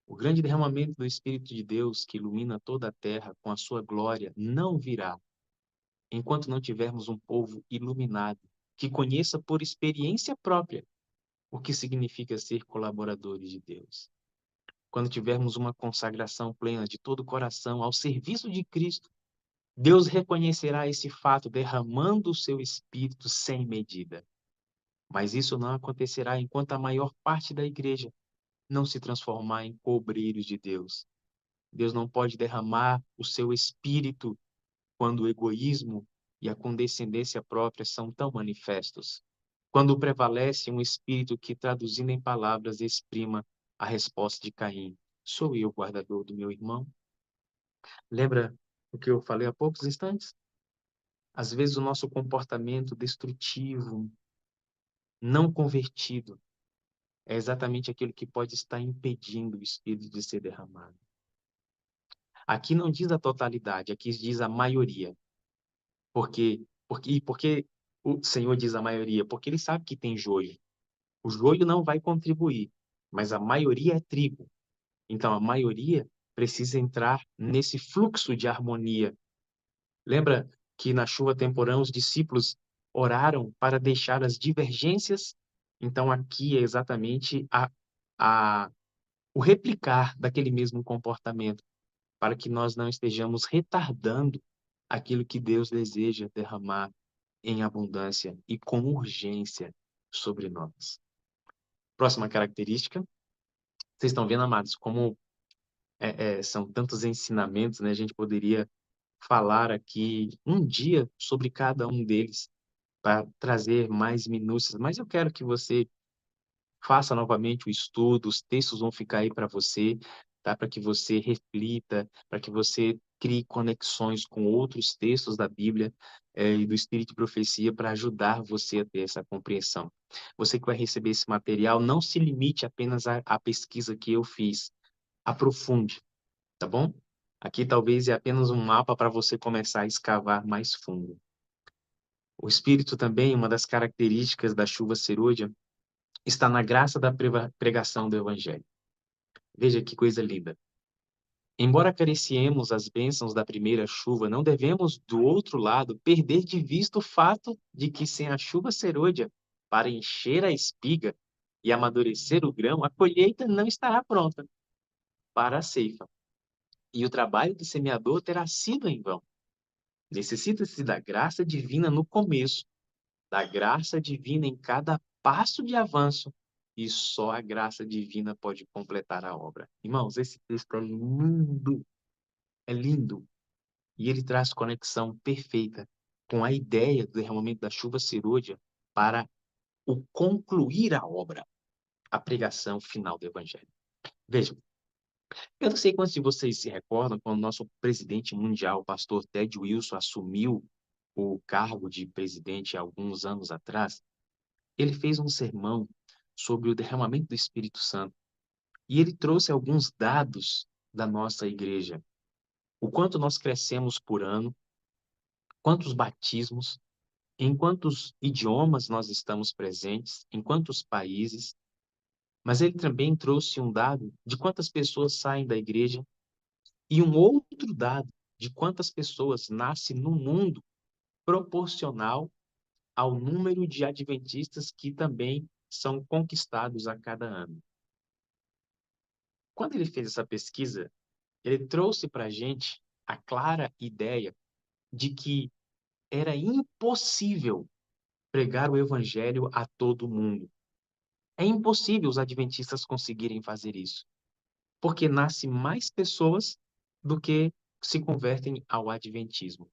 O grande derramamento do Espírito de Deus, que ilumina toda a terra com a sua glória, não virá enquanto não tivermos um povo iluminado, que conheça por experiência própria o que significa ser colaboradores de Deus. Quando tivermos uma consagração plena de todo o coração ao serviço de Cristo, Deus reconhecerá esse fato derramando o seu Espírito sem medida. Mas isso não acontecerá enquanto a maior parte da igreja não se transformar em cobreiros de Deus. Deus não pode derramar o seu Espírito quando o egoísmo e a condescendência própria são tão manifestos. Quando prevalece um espírito que, traduzindo em palavras, exprima a resposta de Caim: sou eu o guardador do meu irmão? Lembra o que eu falei há poucos instantes? Às vezes o nosso comportamento destrutivo, não convertido, é exatamente aquilo que pode estar impedindo o Espírito de ser derramado. Aqui não diz a totalidade, aqui diz a maioria. Porque o Senhor diz a maioria? Porque ele sabe que tem joio. O joio não vai contribuir, mas a maioria é trigo. Então a maioria precisa entrar nesse fluxo de harmonia. Lembra que na chuva temporã os discípulos oraram para deixar as divergências? Então aqui é exatamente a, o replicar daquele mesmo comportamento, para que nós não estejamos retardando aquilo que Deus deseja derramar em abundância e com urgência sobre nós. Próxima característica, vocês estão vendo, amados, como são tantos ensinamentos, né? A gente poderia falar aqui um dia sobre cada um deles para trazer mais minúcias, mas eu quero que você Faça novamente o estudo, os textos vão ficar aí para você, tá? Para que você reflita, para que você crie conexões com outros textos da Bíblia, e do Espírito de Profecia para ajudar você a ter essa compreensão. Você que vai receber esse material, não se limite apenas à pesquisa que eu fiz. Aprofunde, tá bom? Aqui talvez é apenas um mapa para você começar a escavar mais fundo. O Espírito também, uma das características da chuva serôdia, está na graça da pregação do Evangelho. Veja que coisa linda. Embora careciemos as bênçãos da primeira chuva, não devemos, do outro lado, perder de vista o fato de que sem a chuva serôdia para encher a espiga e amadurecer o grão, a colheita não estará pronta para a ceifa, e o trabalho do semeador terá sido em vão. Necessita-se da graça divina no começo, da graça divina em cada passo de avanço, e só a graça divina pode completar a obra. Irmãos, esse texto é lindo, é lindo, e ele traz conexão perfeita com a ideia do derramamento da chuva serôdia para o concluir a obra, a pregação final do Evangelho. Vejam, eu não sei quantos de vocês se recordam quando o nosso presidente mundial, o pastor Ted Wilson, assumiu o cargo de presidente há alguns anos atrás. Ele fez um sermão sobre o derramamento do Espírito Santo e ele trouxe alguns dados da nossa igreja. O quanto nós crescemos por ano, quantos batismos, em quantos idiomas nós estamos presentes, em quantos países. Mas ele também trouxe um dado de quantas pessoas saem da igreja e um outro dado de quantas pessoas nascem no mundo proporcional ao número de adventistas que também são conquistados a cada ano. Quando ele fez essa pesquisa, ele trouxe para a gente a clara ideia de que era impossível pregar o evangelho a todo mundo. É impossível os adventistas conseguirem fazer isso, porque nasce mais pessoas do que se convertem ao adventismo.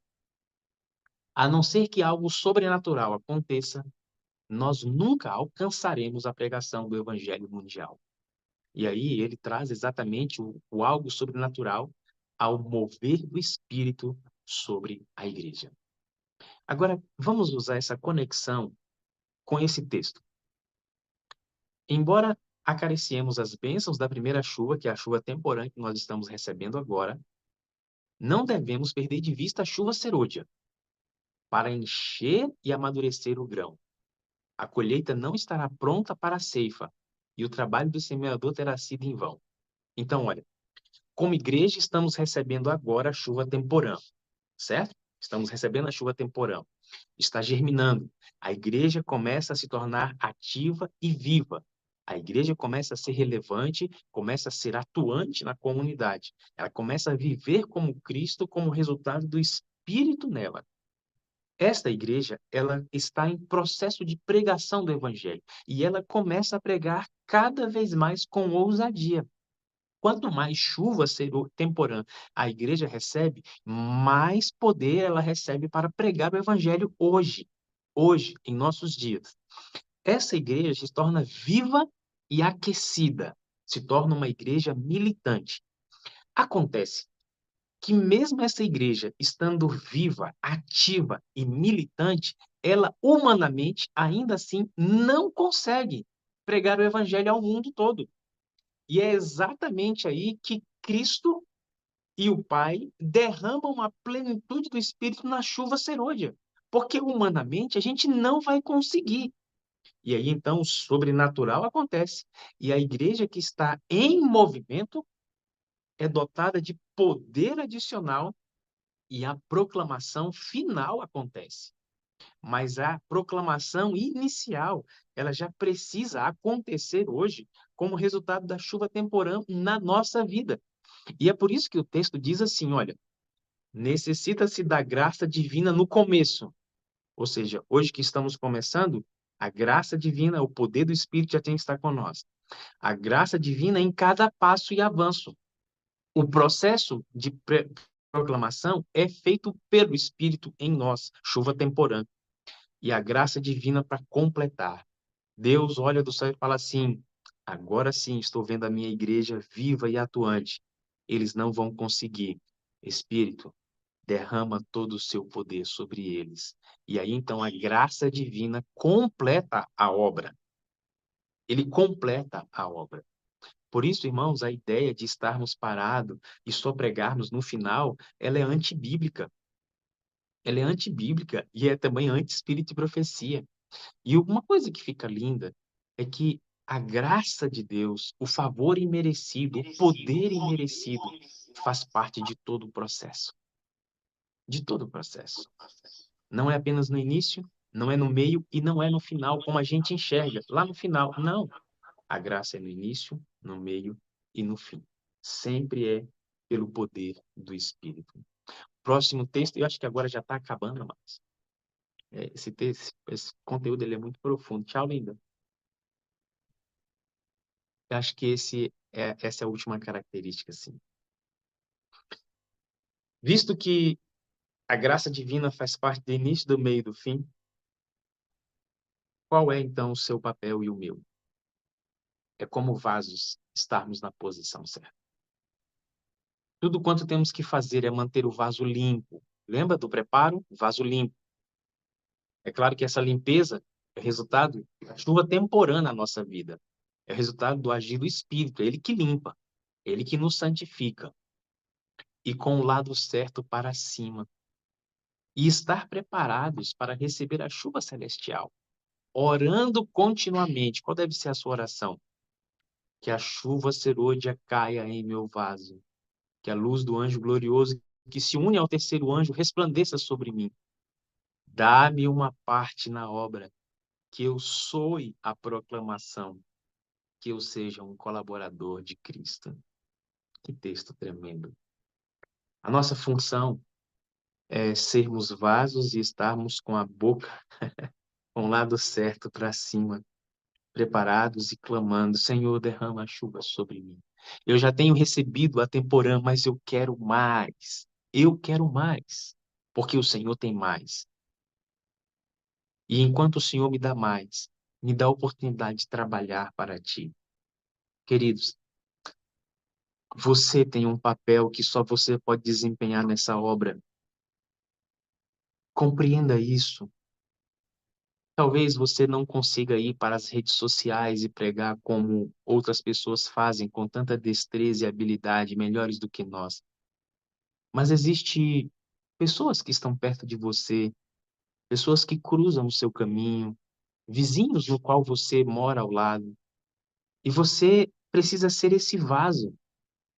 A não ser que algo sobrenatural aconteça, nós nunca alcançaremos a pregação do evangelho mundial. E aí ele traz exatamente o algo sobrenatural ao mover do Espírito sobre a igreja. Agora, vamos usar essa conexão com esse texto. Embora acariciemos as bênçãos da primeira chuva, que é a chuva temporã que nós estamos recebendo agora, não devemos perder de vista a chuva serôdia, para encher e amadurecer o grão. A colheita não estará pronta para a ceifa, e o trabalho do semeador terá sido em vão. Então, olha, como igreja, estamos recebendo agora a chuva temporã, certo? Estamos recebendo a chuva temporã. Está germinando. A igreja começa a se tornar ativa e viva. A igreja começa a ser relevante, começa a ser atuante na comunidade. Ela começa a viver como Cristo, como resultado do Espírito nela. Esta igreja, ela está em processo de pregação do evangelho e ela começa a pregar cada vez mais com ousadia. Quanto mais chuva temporã a igreja recebe, mais poder ela recebe para pregar o evangelho hoje, em nossos dias. Essa igreja se torna viva e aquecida, se torna uma igreja militante. Acontece que mesmo essa igreja estando viva, ativa e militante, ela humanamente ainda assim não consegue pregar o evangelho ao mundo todo. E é exatamente aí que Cristo e o Pai derramam a plenitude do Espírito na chuva serôdia. Porque humanamente a gente não vai conseguir. E aí então o sobrenatural acontece. E a igreja que está em movimento é dotada de poder adicional e a proclamação final acontece. Mas a proclamação inicial, ela já precisa acontecer hoje como resultado da chuva temporã na nossa vida. E é por isso que o texto diz assim, olha, necessita-se da graça divina no começo. Ou seja, hoje que estamos começando, a graça divina, o poder do Espírito já tem que estar com nós. A graça divina em cada passo e avanço. O processo de proclamação é feito pelo Espírito em nós, chuva temporã. E a graça divina para completar. Deus olha do céu e fala assim: agora sim estou vendo a minha igreja viva e atuante. Eles não vão conseguir. Espírito, derrama todo o seu poder sobre eles. E aí então a graça divina completa a obra. Ele completa a obra. Por isso, irmãos, a ideia de estarmos parados e só pregarmos no final, ela é antibíblica. Ela é antibíblica e é também anti-espírito e profecia. E uma coisa que fica linda é que a graça de Deus, o favor imerecido, o poder imerecido, faz parte de todo o processo. De todo o processo. Não é apenas no início, não é no meio e não é no final, como a gente enxerga. Lá no final, não. A graça é no início, no meio e no fim. Sempre é pelo poder do Espírito. Próximo texto, eu acho que agora já está acabando, mas esse texto, esse conteúdo ele é muito profundo. Tchau, linda. Eu acho que essa é a última característica, assim. Visto que a graça divina faz parte do início, do meio e do fim, qual é então o seu papel e o meu? É como vasos estarmos na posição certa. Tudo quanto temos que fazer é manter o vaso limpo. Lembra do preparo? Vaso limpo. É claro que essa limpeza é resultado da chuva temporã na nossa vida. É resultado do agir do Espírito. É Ele que limpa. É Ele que nos santifica. E com o lado certo para cima. E estar preparados para receber a chuva celestial. Orando continuamente. Qual deve ser a sua oração? Que a chuva serôdia caia em meu vaso. Que a luz do anjo glorioso que se une ao terceiro anjo resplandeça sobre mim. Dá-me uma parte na obra, que eu soe a proclamação, que eu seja um colaborador de Cristo. Que texto tremendo. A nossa função é sermos vasos e estarmos com a boca com o lado certo para cima, preparados e clamando: Senhor, derrama a chuva sobre mim. Eu já tenho recebido a temporã, mas eu quero mais. Eu quero mais, porque o Senhor tem mais. E enquanto o Senhor me dá mais, me dá a oportunidade de trabalhar para ti. Queridos, você tem um papel que só você pode desempenhar nessa obra. Compreenda isso. Talvez você não consiga ir para as redes sociais e pregar como outras pessoas fazem, com tanta destreza e habilidade, melhores do que nós. Mas existe pessoas que estão perto de você, pessoas que cruzam o seu caminho, vizinhos no qual você mora ao lado. E você precisa ser esse vaso.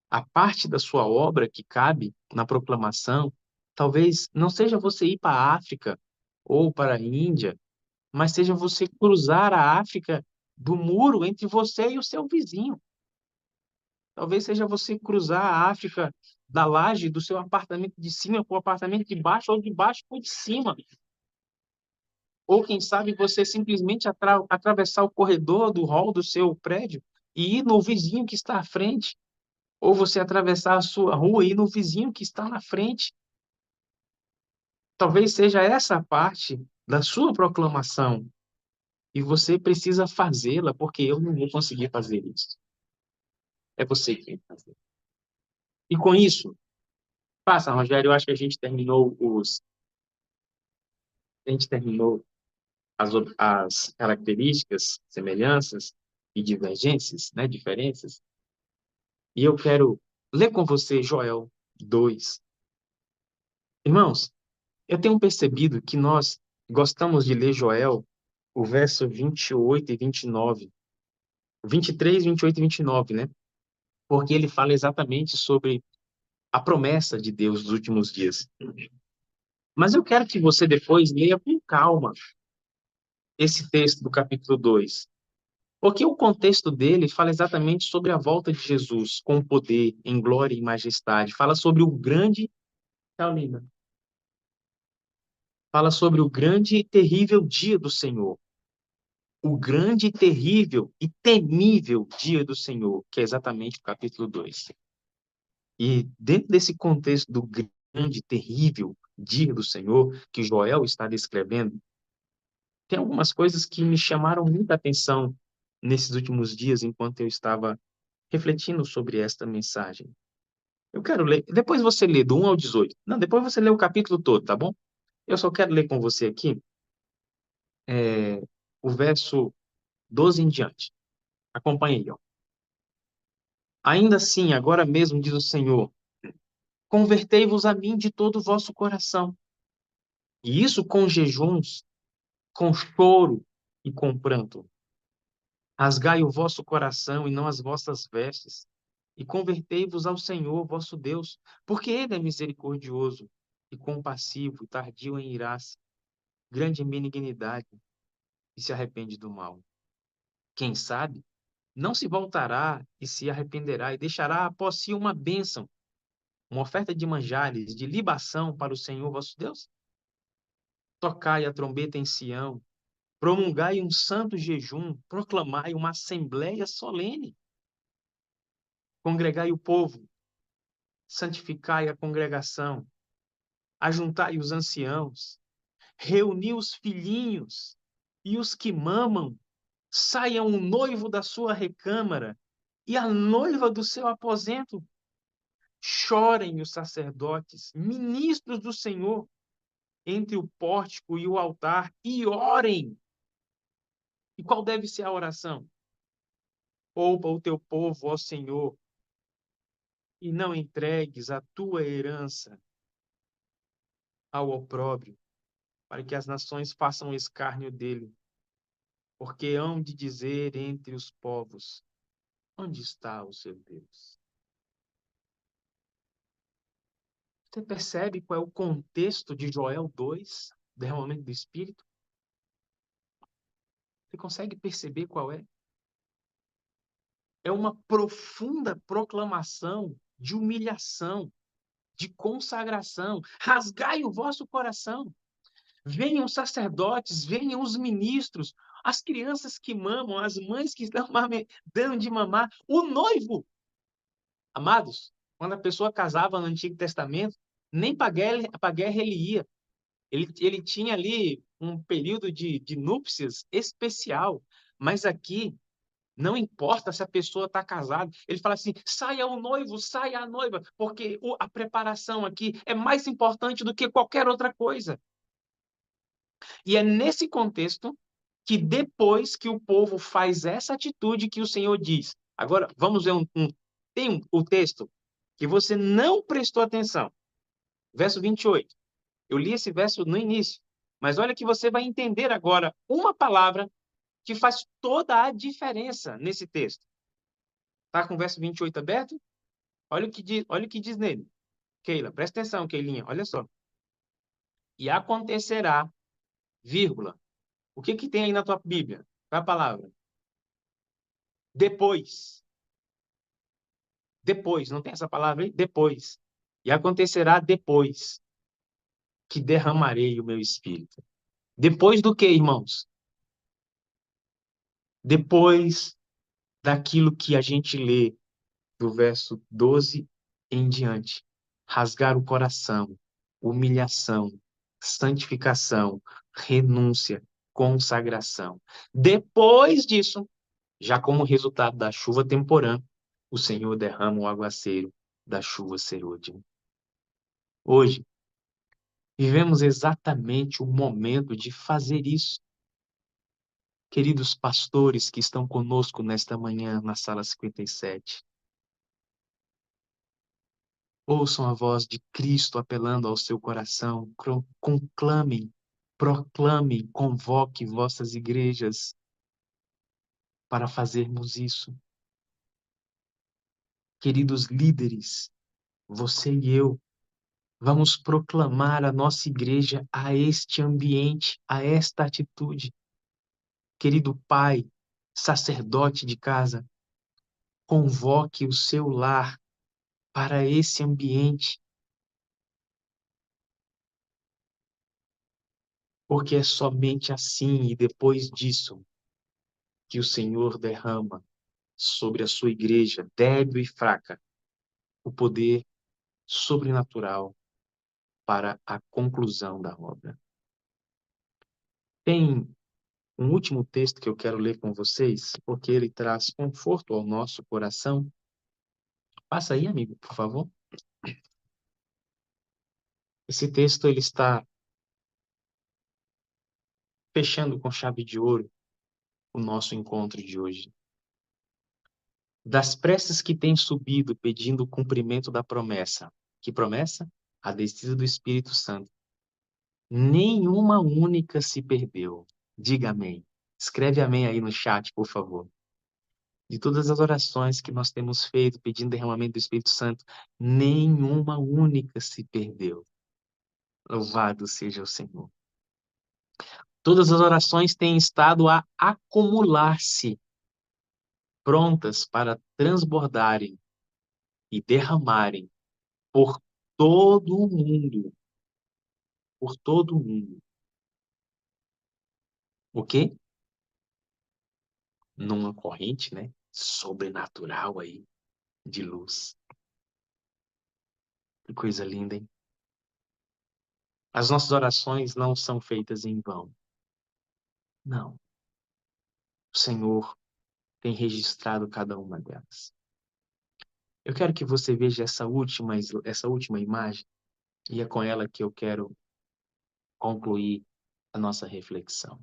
A parte da sua obra que cabe na proclamação, talvez não seja você ir para a África ou para a Índia, mas seja você cruzar a África do muro entre você e o seu vizinho. Talvez seja você cruzar a África da laje do seu apartamento de cima para o apartamento de baixo ou de baixo para o de cima. Ou quem sabe você simplesmente atravessar o corredor do hall do seu prédio e ir no vizinho que está à frente. Ou você atravessar a sua rua e ir no vizinho que está na frente. Talvez seja essa a parte da sua proclamação. E você precisa fazê-la, porque eu não vou conseguir fazer isso. É você que tem que fazer. E com isso, passa, Rogério, eu acho que a gente terminou as características, semelhanças e divergências, né, diferenças. E eu quero ler com você Joel 2. Irmãos, eu tenho percebido que nós gostamos de ler Joel, o verso 28 e 29. 23, 28 e 29, né? Porque ele fala exatamente sobre a promessa de Deus dos últimos dias. Mas eu quero que você depois leia com calma esse texto do capítulo 2. Porque o contexto dele fala exatamente sobre a volta de Jesus com poder, em glória e majestade. Fala sobre o grande. Tchau, linda. Fala sobre o grande e terrível dia do Senhor. O grande, terrível e temível dia do Senhor, que é exatamente o capítulo 2. E dentro desse contexto do grande, terrível dia do Senhor, que Joel está descrevendo, Tem algumas coisas que me chamaram muita atenção nesses últimos dias, enquanto eu estava refletindo sobre esta mensagem. Eu quero ler, depois você lê do 1 ao 18. Não, depois você lê o capítulo todo, tá bom? Eu só quero ler com você aqui o verso 12 em diante. Acompanhe aí, ó. Ainda assim, agora mesmo, diz o Senhor, convertei-vos a mim de todo o vosso coração. E isso com jejuns, com choro e com pranto. Rasgai o vosso coração e não as vossas vestes, e convertei-vos ao Senhor vosso Deus, porque Ele é misericordioso e compassivo, tardio em irar-se, grande em benignidade, e se arrepende do mal. Quem sabe, não se voltará e se arrependerá, e deixará após si uma bênção, uma oferta de manjares, de libação para o Senhor vosso Deus? Tocai a trombeta em Sião, promulgai um santo jejum, proclamai uma assembleia solene, congregai o povo, santificai a congregação, ajuntai os anciãos, reuni os filhinhos e os que mamam, saia um noivo da sua recâmara e a noiva do seu aposento. Chorem os sacerdotes, ministros do Senhor, entre o pórtico e o altar, e orem. E qual deve ser a oração? Poupa o teu povo, ó Senhor, e não entregues a tua herança ao opróbrio, para que as nações façam escárnio dele. Porque hão de dizer entre os povos: onde está o seu Deus? Você percebe qual é o contexto de Joel 2, derramamento do Espírito? Você consegue perceber qual é? É uma profunda proclamação de humilhação, de consagração. Rasgai o vosso coração. Venham os sacerdotes, venham os ministros, as crianças que mamam, as mães que estão dando de mamar, o noivo. Amados, quando a pessoa casava no Antigo Testamento, nem para a guerra ele ia. Ele tinha ali um período de núpcias especial. Mas aqui, não importa se a pessoa está casada, ele fala assim: saia o noivo, saia a noiva, porque a preparação aqui é mais importante do que qualquer outra coisa. E é nesse contexto que depois que o povo faz essa atitude que o Senhor diz. Agora, vamos ver tem o texto que você não prestou atenção. Verso 28. Eu li esse verso no início, mas olha que você vai entender agora uma palavra que faz toda a diferença nesse texto. Tá com o verso 28 aberto? Olha o que diz nele. Keila, presta atenção, Keilinha, olha só. E acontecerá, vírgula. O que que tem aí na tua Bíblia? Qual é a palavra? Depois. Depois, não tem essa palavra aí? Depois. E acontecerá depois que derramarei o meu espírito. Depois do que, irmãos? Depois daquilo que a gente lê do verso 12 em diante. Rasgar o coração, humilhação, santificação, renúncia, consagração. Depois disso, já como resultado da chuva temporã, o Senhor derrama o aguaceiro da chuva serôdia. Hoje, vivemos exatamente o momento de fazer isso. Queridos pastores que estão conosco nesta manhã na sala 57, ouçam a voz de Cristo apelando ao seu coração, conclamem, proclamem, convoquem vossas igrejas para fazermos isso. Queridos líderes, você e eu, vamos proclamar a nossa igreja a este ambiente, a esta atitude. Querido pai, sacerdote de casa, convoque o seu lar para esse ambiente, porque é somente assim e depois disso que o Senhor derrama sobre a sua igreja, débil e fraca, o poder sobrenatural para a conclusão da obra. Tem um último texto que eu quero ler com vocês, porque ele traz conforto ao nosso coração. Passa aí, amigo, por favor. Esse texto ele está fechando com chave de ouro o nosso encontro de hoje. Das preces que têm subido pedindo o cumprimento da promessa. Que promessa? A descida do Espírito Santo. Nenhuma única se perdeu. Diga amém. Escreve amém aí no chat, por favor. De todas as orações que nós temos feito pedindo derramamento do Espírito Santo, nenhuma única se perdeu. Louvado seja o Senhor. Todas as orações têm estado a acumular-se, prontas para transbordarem e derramarem por todo o mundo, por todo o mundo. O quê? Numa corrente, né? Sobrenatural aí, de luz. Que coisa linda, hein? As nossas orações não são feitas em vão. Não. O Senhor tem registrado cada uma delas. Eu quero que você veja essa última imagem, e é com ela que eu quero concluir a nossa reflexão.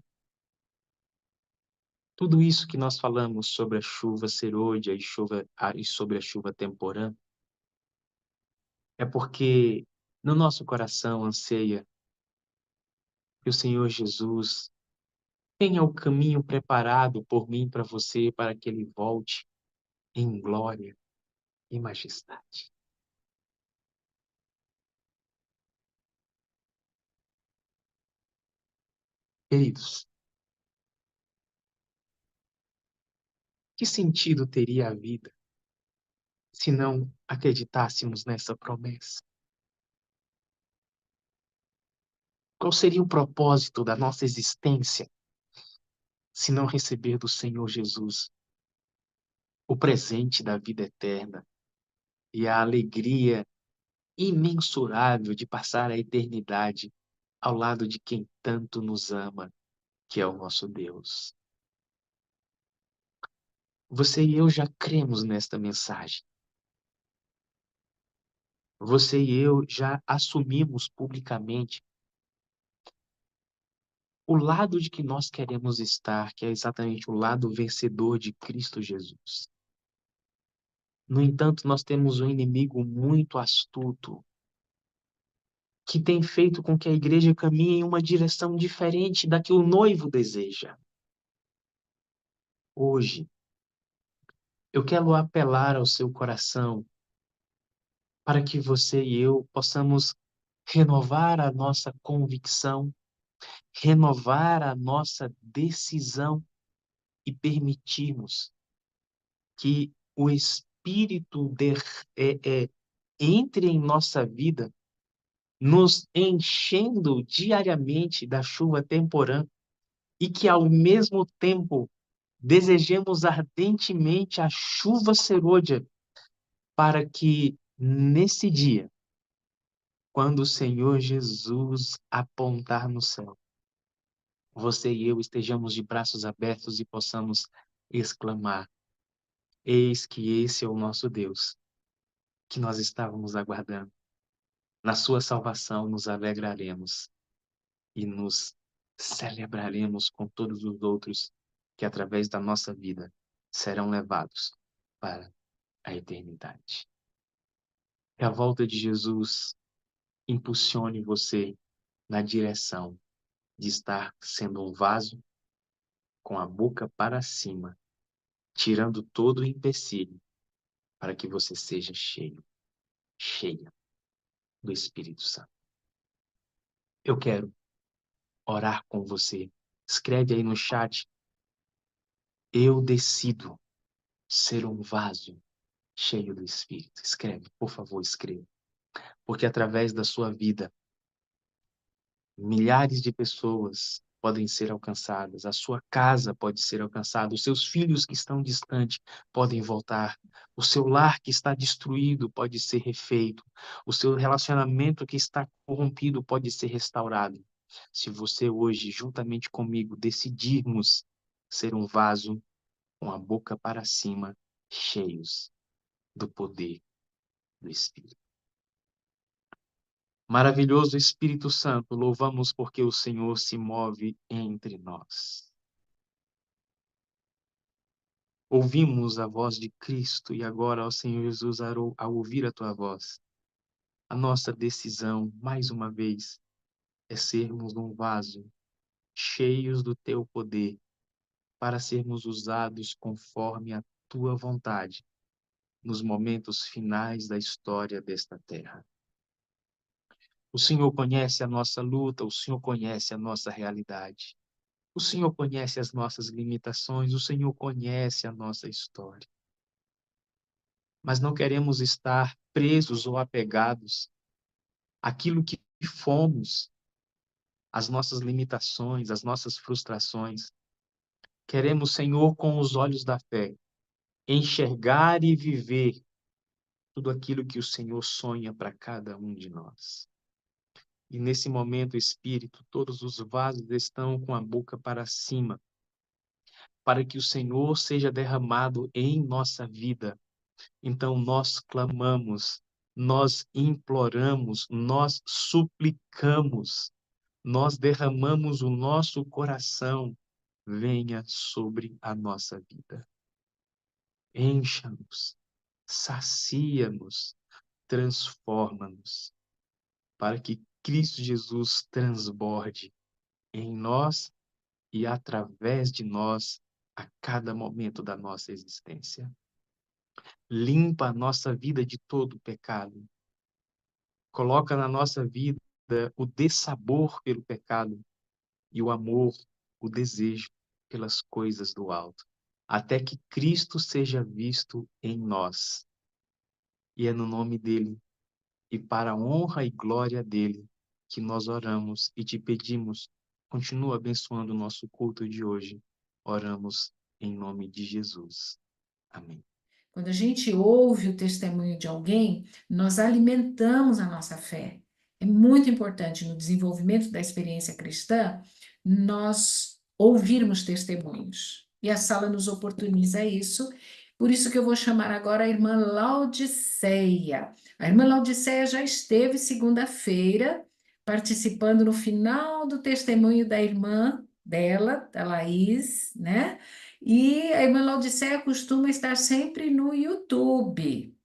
Tudo isso que nós falamos sobre a chuva serôdia e sobre a chuva temporã é porque no nosso coração anseia que o Senhor Jesus tenha o caminho preparado por mim para você, para que ele volte em glória e majestade. Queridos, que sentido teria a vida se não acreditássemos nessa promessa? Qual seria o propósito da nossa existência se não receber do Senhor Jesus o presente da vida eterna e a alegria imensurável de passar a eternidade ao lado de quem tanto nos ama, que é o nosso Deus? Você e eu já cremos nesta mensagem. Você e eu já assumimos publicamente o lado de que nós queremos estar, que é exatamente o lado vencedor de Cristo Jesus. No entanto, nós temos um inimigo muito astuto, que tem feito com que a igreja caminhe em uma direção diferente da que o noivo deseja. Hoje, eu quero apelar ao seu coração para que você e eu possamos renovar a nossa convicção, renovar a nossa decisão e permitirmos que o Espírito entre em nossa vida, nos enchendo diariamente da chuva temporã e que, ao mesmo tempo, desejemos ardentemente a chuva serôdia para que, nesse dia, quando o Senhor Jesus apontar no céu, você e eu estejamos de braços abertos e possamos exclamar: Eis que esse é o nosso Deus, que nós estávamos aguardando. Na sua salvação nos alegraremos e nos celebraremos com todos os outros que, através da nossa vida, serão levados para a eternidade. Que a volta de Jesus impulsione você na direção de estar sendo um vaso com a boca para cima, tirando todo o empecilho, para que você seja cheio, cheia do Espírito Santo. Eu quero orar com você. Escreve aí no chat: eu decido ser um vaso cheio do Espírito. Escreve, por favor, escreva. Porque através da sua vida, milhares de pessoas podem ser alcançadas, a sua casa pode ser alcançada, os seus filhos que estão distantes podem voltar, o seu lar que está destruído pode ser refeito, o seu relacionamento que está corrompido pode ser restaurado. Se você hoje, juntamente comigo, decidirmos ser um vaso com a boca para cima, cheios do poder do Espírito. Maravilhoso Espírito Santo, louvamos porque o Senhor se move entre nós. Ouvimos a voz de Cristo e agora, ó Senhor Jesus, ao ouvir a tua voz, a nossa decisão, mais uma vez, é sermos um vaso cheios do teu poder para sermos usados conforme a tua vontade nos momentos finais da história desta terra. O Senhor conhece a nossa luta, o Senhor conhece a nossa realidade. O Senhor conhece as nossas limitações, o Senhor conhece a nossa história. Mas não queremos estar presos ou apegados àquilo que fomos, às nossas limitações, às nossas frustrações. Queremos, Senhor, com os olhos da fé, enxergar e viver tudo aquilo que o Senhor sonha para cada um de nós. E nesse momento, Espírito, todos os vasos estão com a boca para cima, para que o Senhor seja derramado em nossa vida. Então nós clamamos, nós imploramos, nós suplicamos, nós derramamos o nosso coração. Venha sobre a nossa vida. Encha-nos, sacia-nos, transforma-nos, para que Cristo Jesus transborde em nós e através de nós a cada momento da nossa existência. Limpa a nossa vida de todo pecado. Coloca na nossa vida o dessabor pelo pecado e o amor, o desejo pelas coisas do alto, até que Cristo seja visto em nós. E é no nome dele e para a honra e glória dele que nós oramos e te pedimos, continua abençoando o nosso culto de hoje. Oramos em nome de Jesus. Amém. Quando a gente ouve o testemunho de alguém, nós alimentamos a nossa fé. É muito importante no desenvolvimento da experiência cristã nós ouvirmos testemunhos. E a sala nos oportuniza isso. Por isso que eu vou chamar agora a irmã Laodiceia. A irmã Laodiceia já esteve segunda-feira participando no final do testemunho da irmã dela, da Laís, né? E a irmã Laodiceia costuma estar sempre no YouTube.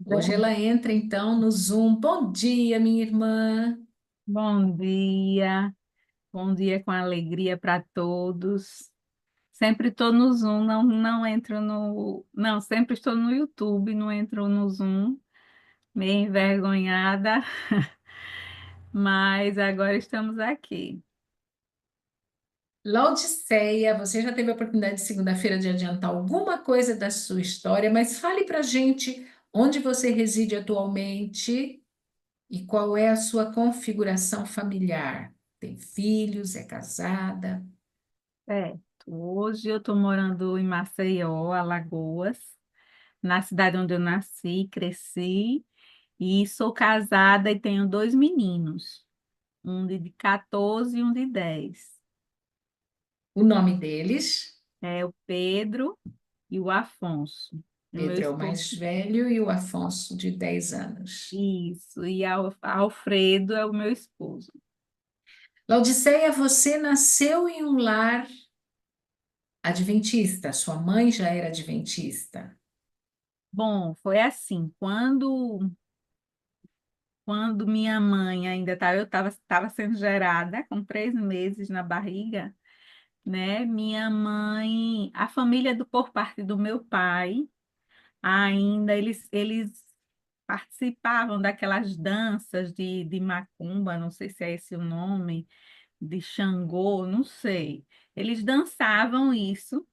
Hoje ela entra então no Zoom. Bom dia, minha irmã. Bom dia com alegria para todos. Sempre estou no Zoom, não entro no. Não, sempre estou no YouTube, não entro no Zoom, meio envergonhada, mas agora estamos aqui. Laodiceia, você já teve a oportunidade de segunda-feira de adiantar alguma coisa da sua história, mas fale para a gente onde você reside atualmente e qual é a sua configuração familiar. Tem filhos, é casada? Certo. Hoje eu estou morando em Maceió, Alagoas, na cidade onde eu nasci, cresci, e sou casada e tenho dois meninos, um de 14 e um de 10. O nome deles? É o Pedro e o Afonso, e meu Pedro é o mais esposo. velho e o Afonso de 10 anos. Isso, e Alfredo é o meu esposo. Laodiceia, você nasceu em um lar adventista, sua mãe já era adventista. Bom, foi assim, quando minha mãe ainda estava, eu estava sendo gerada com 3 meses na barriga, né? Minha mãe, a família por parte do meu pai, ainda eles participavam daquelas danças de macumba, não sei se é esse o nome, de Xangô, não sei. Eles dançavam isso,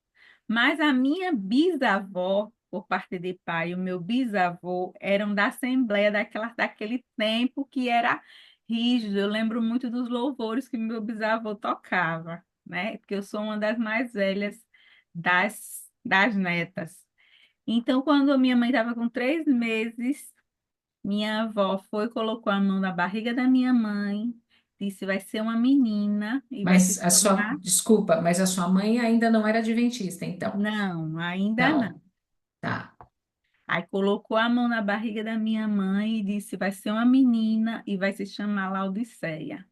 mas a minha bisavó, por parte de pai, e o meu bisavô eram da Assembleia daquele tempo que era rígido. Eu lembro muito dos louvores que meu bisavô tocava, né? Porque eu sou uma das mais velhas das netas. Então, quando a minha mãe estava com 3 meses, minha avó foi, colocou a mão na barriga da minha mãe disse, vai ser uma menina e vai se Mas a sua, chamar... desculpa, mas a sua mãe ainda não era adventista, então. Não, ainda não. Não, tá. Aí colocou a mão na barriga da minha mãe e disse, vai ser uma menina e vai se chamar Laodiceia.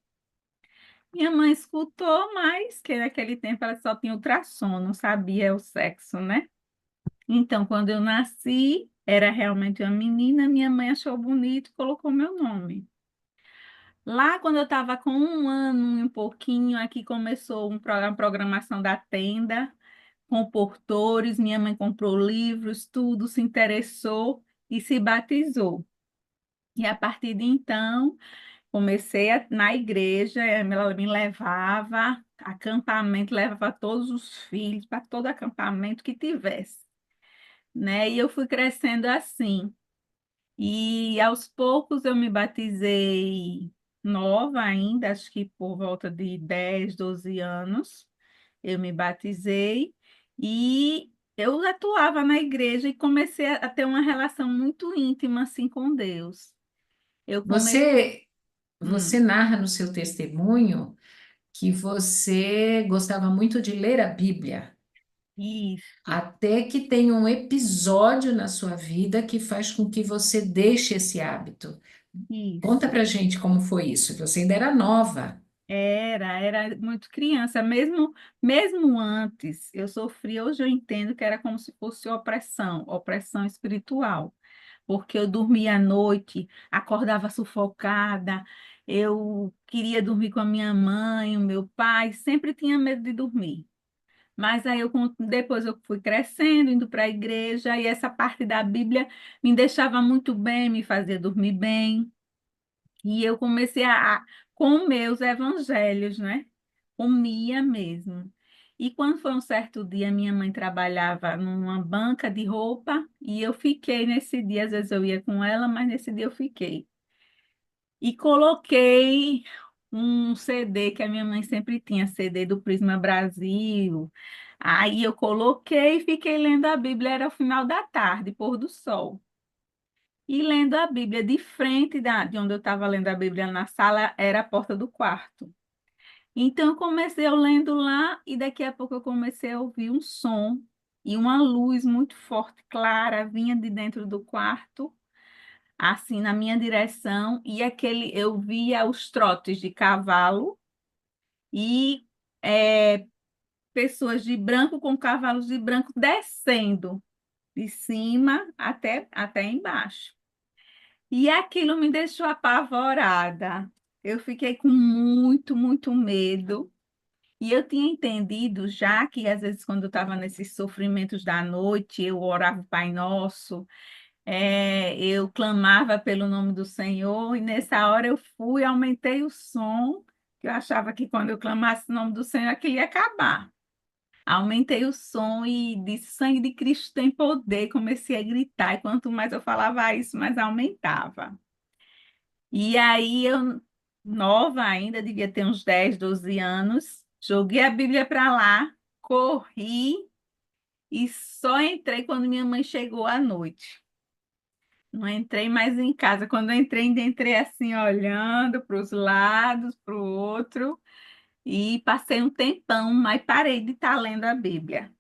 Minha mãe escutou, mas que naquele tempo ela só tinha ultrassom, não sabia o sexo, né? Então, quando eu nasci, era realmente uma menina, minha mãe achou bonito e colocou meu nome. Lá, quando eu estava com 1 ano e um pouquinho, aqui começou uma programação da tenda, com portores, minha mãe comprou livros, tudo, se interessou e se batizou. E a partir de então, comecei na igreja, ela me levava, acampamento, levava todos os filhos para todo acampamento que tivesse, né? E eu fui crescendo assim. E aos poucos eu me batizei nova ainda, acho que por volta de 10, 12 anos, eu me batizei e eu atuava na igreja e comecei a ter uma relação muito íntima assim com Deus. Eu comecei, Você, você narra no seu testemunho que você gostava muito de ler a Bíblia, isso, até que tem um episódio na sua vida que faz com que você deixe esse hábito. Conta isso. pra gente como foi isso. Você ainda era nova. Era muito criança, mesmo antes eu sofria, hoje eu entendo que era como se fosse opressão espiritual, porque eu dormia à noite, acordava sufocada, eu queria dormir com a minha mãe, o meu pai, sempre tinha medo de dormir. Mas aí depois eu fui crescendo, indo para a igreja, e essa parte da Bíblia me deixava muito bem, me fazia dormir bem. E eu comecei a comer os evangelhos, né? Comia mesmo. E quando foi um certo dia, minha mãe trabalhava numa banca de roupa e eu fiquei nesse dia, às vezes eu ia com ela, mas nesse dia eu fiquei. E coloquei um CD que a minha mãe sempre tinha, CD do Prisma Brasil. Aí eu coloquei e fiquei lendo a Bíblia, era o final da tarde, pôr do sol. E lendo a Bíblia de frente de onde eu estava lendo a Bíblia na sala, era a porta do quarto. Então, eu comecei eu lendo lá e daqui a pouco eu comecei a ouvir um som e uma luz muito forte, clara, vinha de dentro do quarto, assim, na minha direção, e eu via os trotes de cavalo e pessoas de branco com cavalos de branco descendo de cima até embaixo. E aquilo me deixou apavorada. Eu fiquei com muito, muito medo. E eu tinha entendido já que, às vezes, quando eu estava nesses sofrimentos da noite, eu orava o Pai Nosso, eu clamava pelo nome do Senhor, e nessa hora eu fui, aumentei o som, que eu achava que quando eu clamasse o nome do Senhor, aquilo ia acabar. Aumentei o som e disse: Sangue de Cristo tem poder. Comecei a gritar, e quanto mais eu falava isso, mais aumentava. E aí eu, nova ainda, devia ter uns 10, 12 anos, joguei a Bíblia para lá, corri e só entrei quando minha mãe chegou à noite. Não entrei mais em casa. Quando eu entrei, ainda entrei assim, olhando para os lados, para o outro, e passei um tempão, mas parei de estar lendo a Bíblia.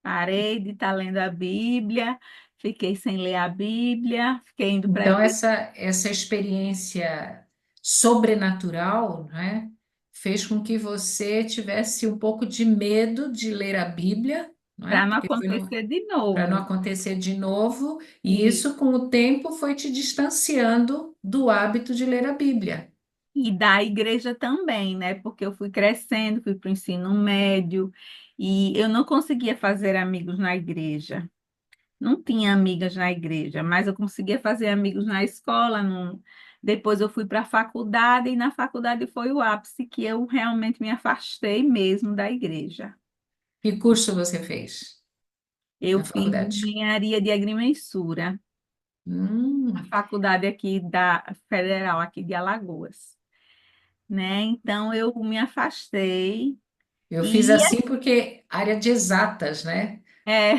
Parei de estar lendo a Bíblia, fiquei sem ler a Bíblia, fiquei indo para a Então, igreja. essa experiência sobrenatural, né, fez com que você tivesse um pouco de medo de ler a Bíblia, não é? Para não Porque foi acontecer de para não novo. acontecer de novo, e E, isso, com o tempo, foi te distanciando do hábito de ler a Bíblia. e da igreja também, né? Porque eu fui crescendo, fui para o ensino médio, e eu não conseguia fazer amigos na igreja. Não tinha amigas na igreja, mas eu conseguia fazer amigos na escola. Depois eu fui para a faculdade, e na faculdade foi o ápice que eu realmente me afastei mesmo da igreja. Que curso você fez Eu na fiz faculdade? engenharia de agrimensura, a Hum, faculdade aqui da Federal, aqui de Alagoas, né? Então eu me afastei eu fiz e assim porque área de exatas, né? é,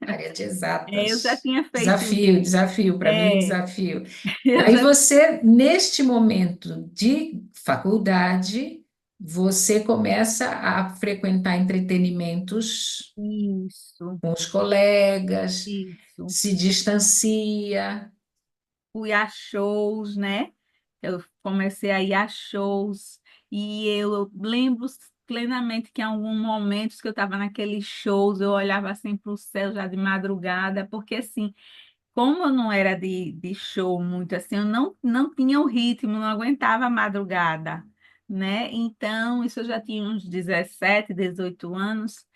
Área de Eu já exatas. tinha feito, Desafio, desafio, para mim, é, desafio. eu Aí já você, neste momento de faculdade, você começa a frequentar entretenimentos isso, com os colegas, isso. se distancia. Fui a shows, né? Eu comecei a ir a shows e eu lembro plenamente que em alguns momentos que eu estava naqueles shows, eu olhava assim para o céu já de madrugada, porque assim, como eu não era de show muito assim, eu não tinha o ritmo, não aguentava a madrugada, né? Então, isso eu já tinha uns 17, 18 anos.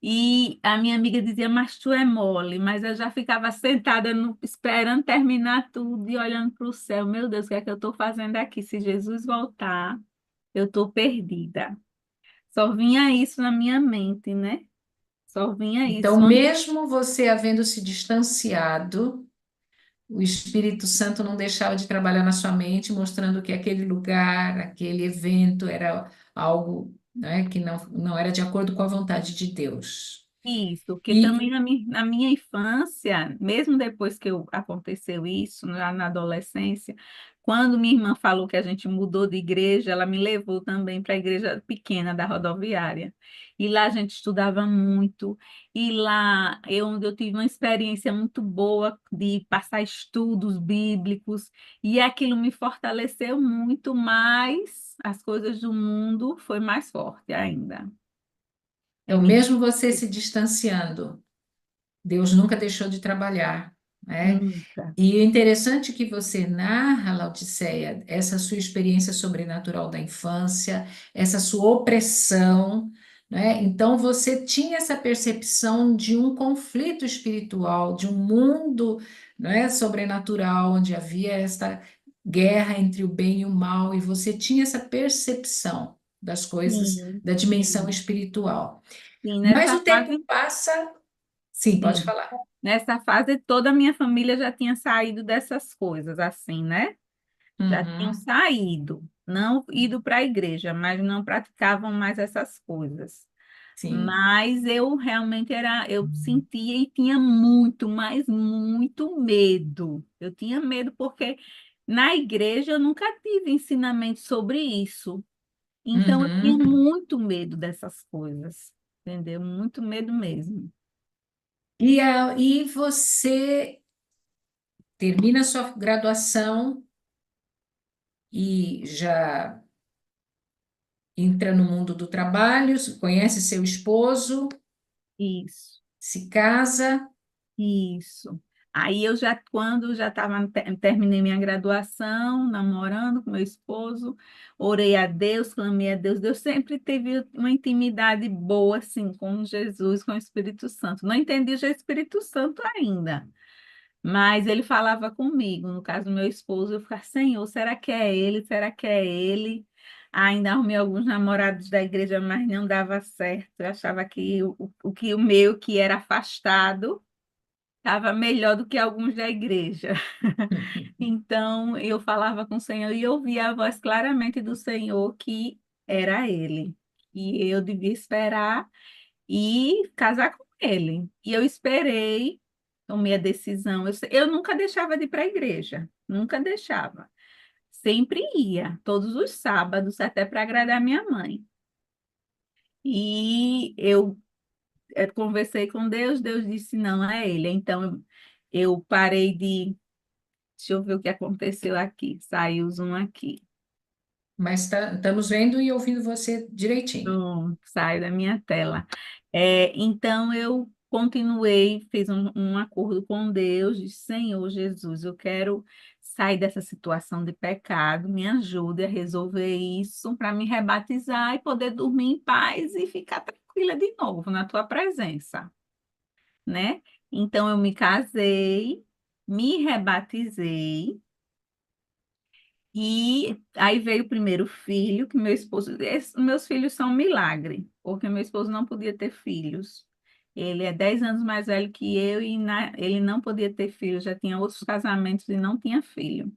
E a minha amiga dizia, mas tu é mole, mas eu já ficava sentada esperando terminar tudo e olhando para o céu. Meu Deus, o que é que eu estou fazendo aqui? Se Jesus voltar, eu estou perdida. Só vinha isso na minha mente, né? Só vinha isso. Então, mesmo você havendo se distanciado, o Espírito Santo não deixava de trabalhar na sua mente, mostrando que aquele lugar, aquele evento era algo, né, que não era de acordo com a vontade de Deus. Isso, porque também E na minha infância, mesmo depois que aconteceu isso, já na adolescência, quando minha irmã falou que a gente mudou de igreja, ela me levou também para a igreja pequena da rodoviária. E lá a gente estudava muito, e lá onde eu tive uma experiência muito boa de passar estudos bíblicos, e aquilo me fortaleceu muito, mas as coisas do mundo foi mais forte ainda. E então, me mesmo você se distanciando, Deus nunca deixou de trabalhar, né? nunca. E o interessante é que você narra, Laodiceia, essa sua experiência sobrenatural da infância, essa sua opressão, né? Então você tinha essa percepção de um conflito espiritual, de um mundo, né, sobrenatural, onde havia esta guerra entre o bem e o mal, e você tinha essa percepção das coisas, Sim, da dimensão sim, espiritual. sim, Mas o tempo passa, sim, pode sim. falar. Nessa fase, toda a minha família já tinha saído dessas coisas, assim, né? Já tinham Uhum, saído, não ido para a igreja, mas não praticavam mais essas coisas. sim. Mas eu realmente eu sentia e tinha muito, mas muito medo. Eu tinha medo porque na igreja eu nunca tive ensinamento sobre isso. Então eu tinha Uhum. muito medo dessas coisas, entendeu? Muito medo mesmo. E você termina a sua graduação e já entra no mundo do trabalho, conhece seu esposo, Isso. se casa, Isso. Aí eu já, quando já estava, terminei minha graduação, namorando com meu esposo, orei a Deus, clamei a Deus. Deus sempre teve uma intimidade boa, assim, com Jesus, com o Espírito Santo. Não entendi o Espírito Santo ainda, mas ele falava comigo. No caso do meu esposo, eu ficava, Senhor, será que é ele? Será que é ele? Ainda arrumei alguns namorados da igreja, mas não dava certo. Eu achava que o meu, que era afastado, estava melhor do que alguns da igreja. Então, eu falava com o Senhor e ouvia a voz claramente do Senhor que era Ele. E eu devia esperar e casar com Ele. E eu esperei, tomei a decisão. Eu nunca deixava de ir para a igreja, nunca deixava. Sempre ia, todos os sábados, até para agradar minha mãe. E eu conversei com Deus, Deus disse, não, é Ele. Então, eu parei de. Deixa eu ver o que aconteceu aqui. Saiu o zoom aqui. mas estamos vendo e ouvindo você direitinho. Saiu da minha tela. Então eu continuei, fiz um acordo com Deus, disse, Senhor Jesus, eu quero sair dessa situação de pecado, me ajude a resolver isso para me rebatizar e poder dormir em paz e ficar tranquila de novo na tua presença, né? Então eu me casei, me rebatizei. E aí veio o primeiro filho, que meu esposo. Meus filhos são um milagre, porque meu esposo não podia ter filhos. Ele é 10 anos mais velho que eu e ele não podia ter filhos, já tinha outros casamentos e não tinha filho.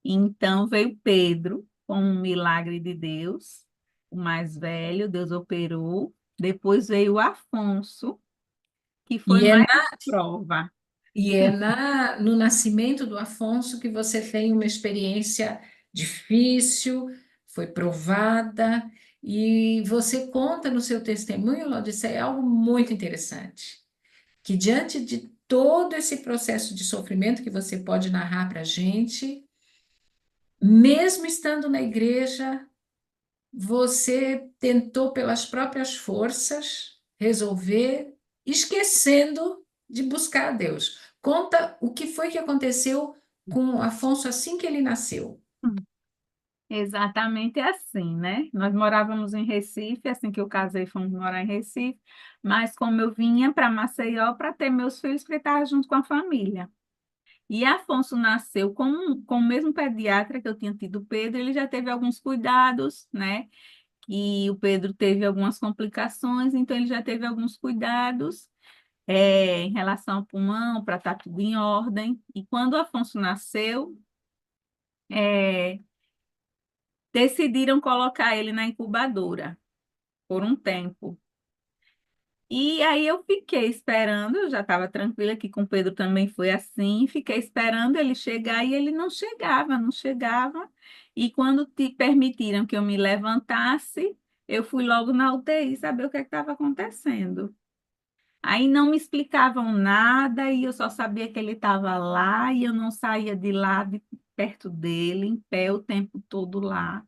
Então veio Pedro, com um milagre de Deus, o mais velho, Deus operou. Depois veio o Afonso, que foi E é mais uma prova. no nascimento do Afonso que você tem uma experiência difícil, foi provada, e você conta no seu testemunho, Laodiceia, algo muito interessante, que diante de todo esse processo de sofrimento que você pode narrar para a gente, mesmo estando na igreja, você tentou pelas próprias forças resolver, esquecendo de buscar a Deus. Conta o que foi que aconteceu com o Afonso assim que ele nasceu. Exatamente assim, né? Nós morávamos em Recife, assim que eu casei, fomos morar em Recife, mas como eu vinha para Maceió para ter meus filhos, porque estava junto com a família. E Afonso nasceu com o mesmo pediatra que eu tinha tido o Pedro, ele já teve alguns cuidados, né? E o Pedro teve algumas complicações, então ele já teve alguns cuidados em relação ao pulmão, para estar tudo em ordem. E quando o Afonso nasceu, é, decidiram colocar ele na incubadora por um tempo. E aí eu fiquei esperando, eu já estava tranquila que com o Pedro também foi assim, fiquei esperando ele chegar e ele não chegava, não chegava. E quando te permitiram que eu me levantasse, eu fui logo na UTI saber o que estava acontecendo. Aí não me explicavam nada e eu só sabia que ele estava lá e eu não saía de lá, de perto dele, em pé o tempo todo lá.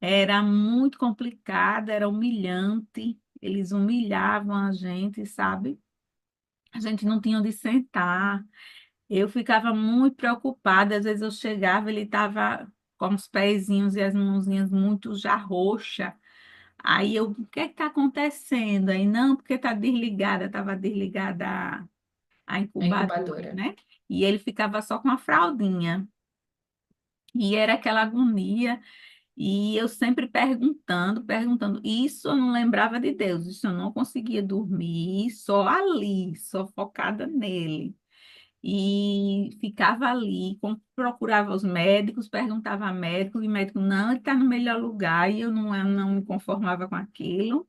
Era muito complicado, era humilhante. Eles humilhavam a gente, sabe? A gente não tinha onde sentar. Eu ficava muito preocupada. Às vezes eu chegava, ele estava com os pezinhos e as mãozinhas muito já roxa. Aí eu, o que está acontecendo? Aí, não, porque está desligada, estava desligada a A incubadora, incubadora. né? E ele ficava só com a fraldinha. E era aquela agonia. E eu sempre perguntando, perguntando. Isso eu não lembrava de Deus, isso eu não conseguia dormir, só ali, só focada nele. E ficava ali, procurava os médicos, perguntava a médico, e o médico, não, ele está no melhor lugar, e eu não me conformava com aquilo,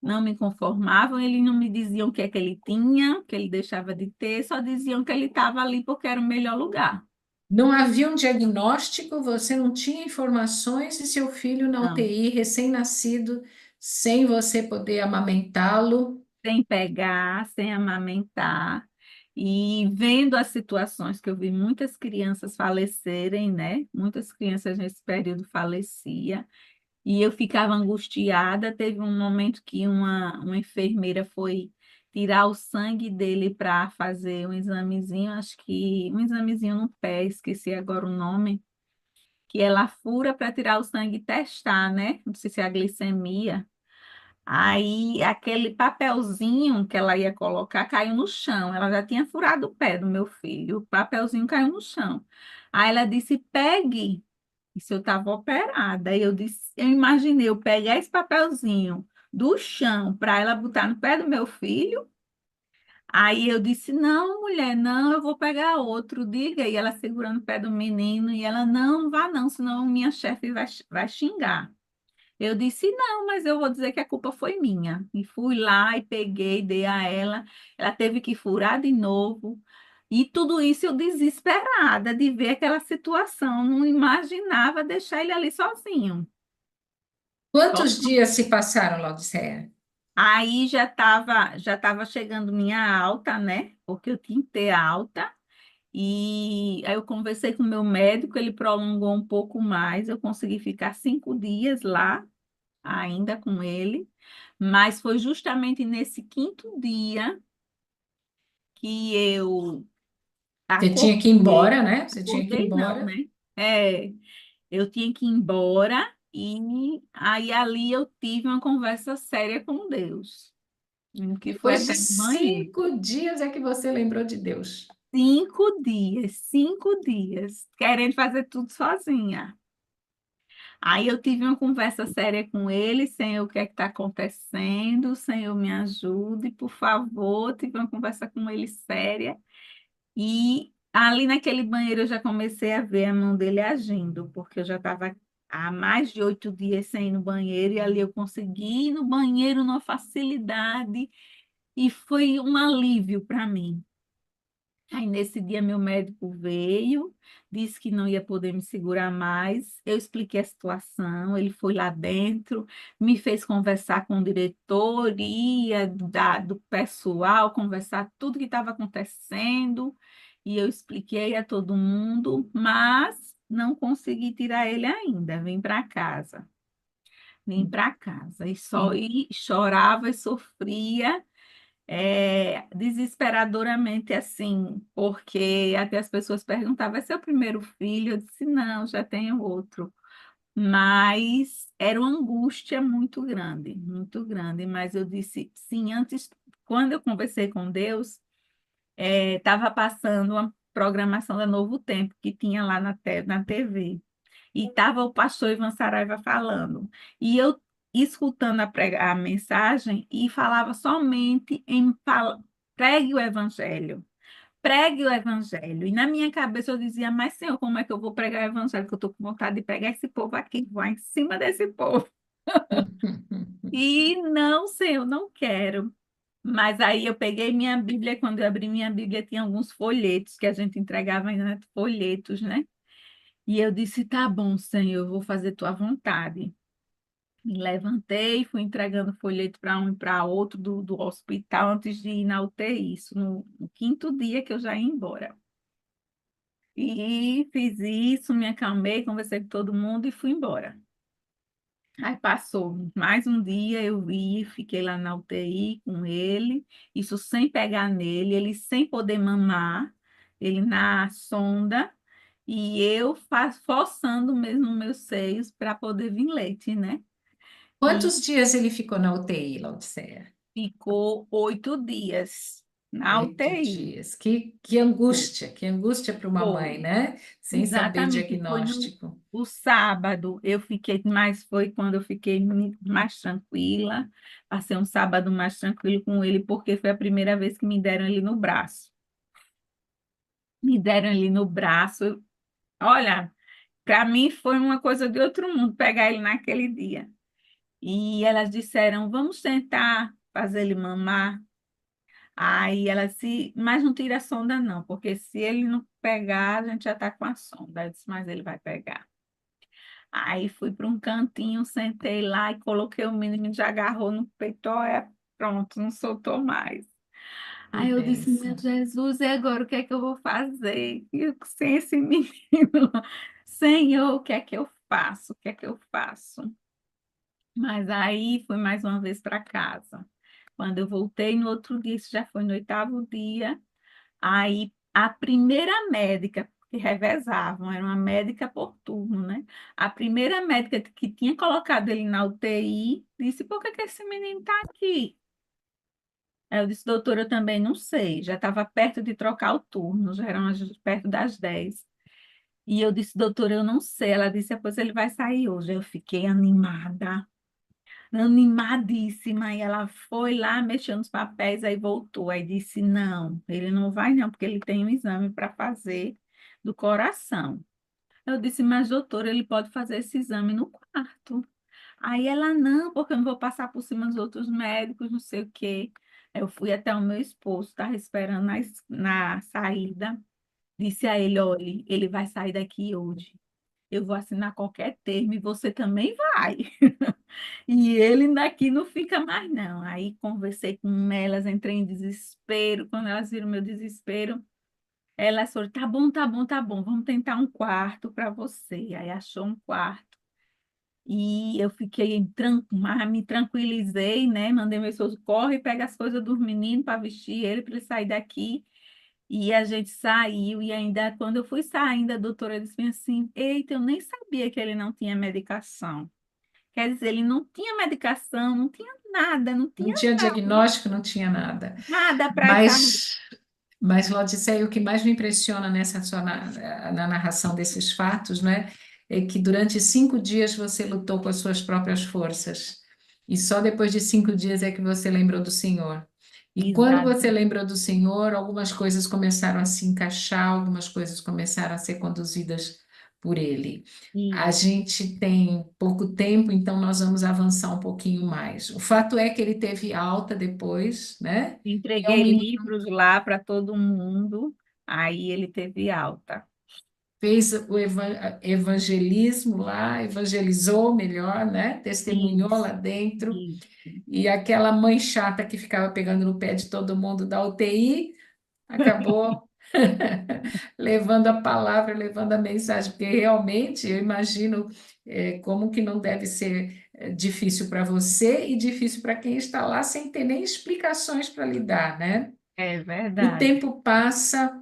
não me conformavam, eles não me diziam o que é que ele tinha, o que ele deixava de ter, só diziam que ele estava ali porque era o melhor lugar. Não havia um diagnóstico, você não tinha informações e seu filho na Não. UTI, recém-nascido, sem você poder amamentá-lo. Sem pegar, sem amamentar, e vendo as situações que eu vi muitas crianças falecerem, né? Muitas crianças nesse período faleciam, e eu ficava angustiada. Teve um momento que uma enfermeira foi tirar o sangue dele para fazer um examezinho, acho que um examezinho no pé, esqueci agora o nome, que ela fura para tirar o sangue e testar, né? Não sei se é a glicemia. Aí aquele papelzinho que ela ia colocar caiu no chão. Ela já tinha furado o pé do meu filho. O papelzinho caiu no chão. Aí ela disse: pegue. Isso eu estava operada. Aí eu disse, eu imaginei eu pegar esse papelzinho do chão para ela botar no pé do meu filho. Aí eu disse: não, mulher, não, eu vou pegar outro, diga. E ela segurando o pé do menino, e ela: não, não vá não, senão minha chefe vai xingar. Eu disse, não, mas eu vou dizer que a culpa foi minha. E fui lá e peguei, dei a ela. Ela teve que furar de novo. E tudo isso eu desesperada de ver aquela situação. Não imaginava deixar ele ali sozinho. Só- Quantos dias se passaram, Laodiceia? Aí já tava chegando minha alta, né? Porque eu tinha que ter alta. E aí eu conversei com o meu médico, ele prolongou um pouco mais. Eu consegui ficar 5 dias lá ainda com ele, mas foi justamente nesse quinto dia que eu Você tinha que ir acordei, embora, né? Você tinha que ir acordei não, embora. né? Eu tinha que ir embora e aí ali eu tive uma conversa séria com Deus, que foi Depois de até no banheiro. 5 dias é que você lembrou de Deus. 5 dias, querendo fazer tudo sozinha. Aí eu tive uma conversa séria com ele, Senhor, o que é que está acontecendo? Senhor, me ajude, por favor. Tive uma conversa com ele séria. E ali naquele banheiro eu já comecei a ver a mão dele agindo, porque eu já estava há mais de 8 dias sem ir no banheiro, e ali eu consegui ir no banheiro numa facilidade. e foi um alívio para mim. Aí nesse dia meu médico veio, disse que não ia poder me segurar mais. Eu expliquei a situação, ele foi lá dentro, me fez conversar com a diretoria do pessoal, conversar tudo que estava acontecendo, e eu expliquei a todo mundo, mas não consegui tirar ele ainda. Vim para casa. Vim para casa e chorava e sofria desesperadoramente assim, porque até as pessoas perguntavam, é seu primeiro filho? Eu disse, não, já tenho outro. Mas era uma angústia muito grande. Mas eu disse, sim, antes, quando eu conversei com Deus, estava passando uma programação da Novo Tempo, que tinha lá na TV. E estava o pastor Ivan Saraiva falando. E eu escutando a mensagem e falava somente pregue o evangelho. Pregue o evangelho. E na minha cabeça eu dizia, mas Senhor, como é que eu vou pregar o evangelho? Que eu estou com vontade de pegar esse povo aqui, voar em cima desse povo. E não, Senhor, não quero. Mas aí eu peguei minha Bíblia, quando eu abri minha Bíblia, tinha alguns folhetos que a gente entregava ainda, folhetos, né? E eu disse, tá bom, Senhor, eu vou fazer tua vontade. Me levantei, fui entregando folheto para um e para outro do hospital antes de ir na UTI, isso no quinto dia que eu já ia embora. E fiz isso, me acalmei, conversei com todo mundo e fui embora. Aí passou mais um dia, eu vi, fiquei lá na UTI com ele, isso sem pegar nele, ele sem poder mamar, ele na sonda, e eu forçando mesmo meus seios para poder vir leite, né? E Quantos dias ele ficou na UTI, Laodiceia? ficou 8 dias na 8 UTI. dias. Que angústia para uma mãe, Foi. né? Sem saber Exatamente, foi no diagnóstico. o sábado, eu fiquei, mas foi quando eu fiquei mais tranquila, passei um sábado mais tranquilo com ele, porque foi a primeira vez que me deram ele no braço. Me deram ele no braço, olha, para mim foi uma coisa de outro mundo pegar ele naquele dia. E elas disseram, vamos tentar fazer ele mamar. Aí ela se, mas não tira a sonda não, porque se ele não pegar, a gente já está com a sonda. Eu disse, mas ele vai pegar. Aí fui para um cantinho, sentei lá e coloquei o menino, já agarrou no peito, olha, pronto, não soltou mais. Que Aí eu disse, meu bênção. Jesus, e agora o que é que eu vou fazer? E eu, sem esse menino, Senhor, o que é que eu faço? O que é que eu faço? Mas aí fui mais uma vez para casa. Quando eu voltei no outro dia, isso já foi no 8º dia, aí a primeira médica, que revezavam, era uma médica por turno, né? A primeira médica que tinha colocado ele na UTI disse: por que que esse menino está aqui? Aí eu disse: doutora, eu também não sei. Já estava perto de trocar o turno, já eram perto das 10. E eu disse: doutora, eu não sei. Ela disse: pois ele vai sair hoje. Eu fiquei animadíssima, e ela foi lá, mexeu nos papéis, aí voltou, aí disse, não, ele não vai não, porque ele tem um exame para fazer do coração. Eu disse, mas doutor, ele pode fazer esse exame no quarto. Aí ela, não, porque eu não vou passar por cima dos outros médicos, não sei o quê. Eu fui até o meu esposo, estava esperando na saída, disse a ele, olha, ele vai sair daqui hoje. Eu vou assinar qualquer termo e você também vai. E ele daqui não fica mais, não. Aí conversei com elas, entrei em desespero. Quando elas viram meu desespero, elas falaram: tá bom, tá bom, tá bom, vamos tentar um quarto para você. Aí achou um quarto. E eu fiquei mas me tranquilizei, né? Mandei meu esposo, corre, pega as coisas dos meninos para vestir ele, para ele sair daqui. E a gente saiu, e ainda quando eu fui saindo, a doutora disse assim: eita, eu nem sabia que ele não tinha medicação. Quer dizer, ele não tinha medicação, não tinha nada, não Não tinha tinha diagnóstico, não tinha nada. nada para essa mulher. Mas, Laodiceia, o que mais me impressiona nessa na narração desses fatos, né, é que durante 5 dias você lutou com as suas próprias forças. E só depois de 5 dias é que você lembrou do Senhor. E quando você Exato, lembrou do Senhor, algumas coisas começaram a se encaixar, algumas coisas começaram a ser conduzidas por ele. A Isso. gente tem pouco tempo, então nós vamos avançar um pouquinho mais. O fato é que ele teve alta depois, né? E é um Entreguei menino livros lá para todo mundo, aí ele teve alta. fez o evangelismo lá, evangelizou melhor, né? Testemunhou Isso, lá dentro. isso. E aquela mãe chata que ficava pegando no pé de todo mundo da UTI acabou levando a palavra, levando a mensagem, porque realmente eu imagino como que não deve ser difícil para você e difícil para quem está lá sem ter nem explicações para lidar, né? É E o verdade. tempo passa,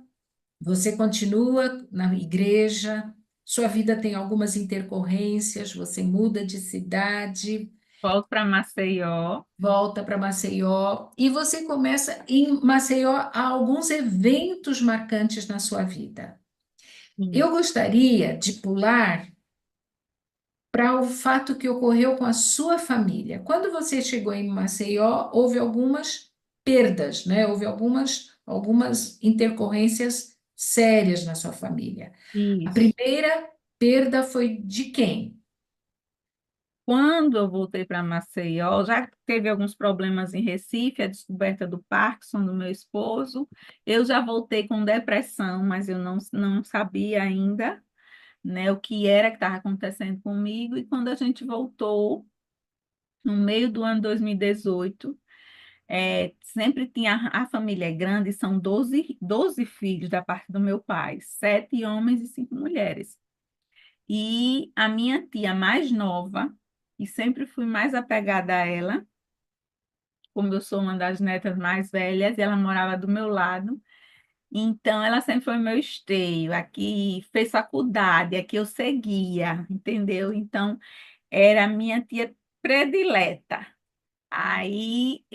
você continua na igreja, sua vida tem algumas intercorrências, você muda de cidade, Volto para Maceió. volta para Maceió e você começa em Maceió há alguns eventos marcantes na sua vida. Eu Isso. gostaria de pular para o fato que ocorreu com a sua família. Quando você chegou em Maceió, houve algumas perdas, né? Houve algumas intercorrências sérias na sua família. A Isso. primeira perda foi de quem? Quando eu voltei para Maceió, já teve alguns problemas em Recife, a descoberta do Parkinson do meu esposo. Eu já voltei com depressão, mas eu não sabia ainda, né, o que era que estava acontecendo comigo. E quando a gente voltou, no meio do ano 2018, sempre tinha a família é grande, são doze filhos da parte do meu pai, 7 homens e 5 mulheres. E a minha tia mais nova, e sempre fui mais apegada a ela, como eu sou uma das netas mais velhas, e ela morava do meu lado, então ela sempre foi meu esteio. Aqui fez faculdade, aqui eu seguia, entendeu? Então era a minha tia predileta. Aí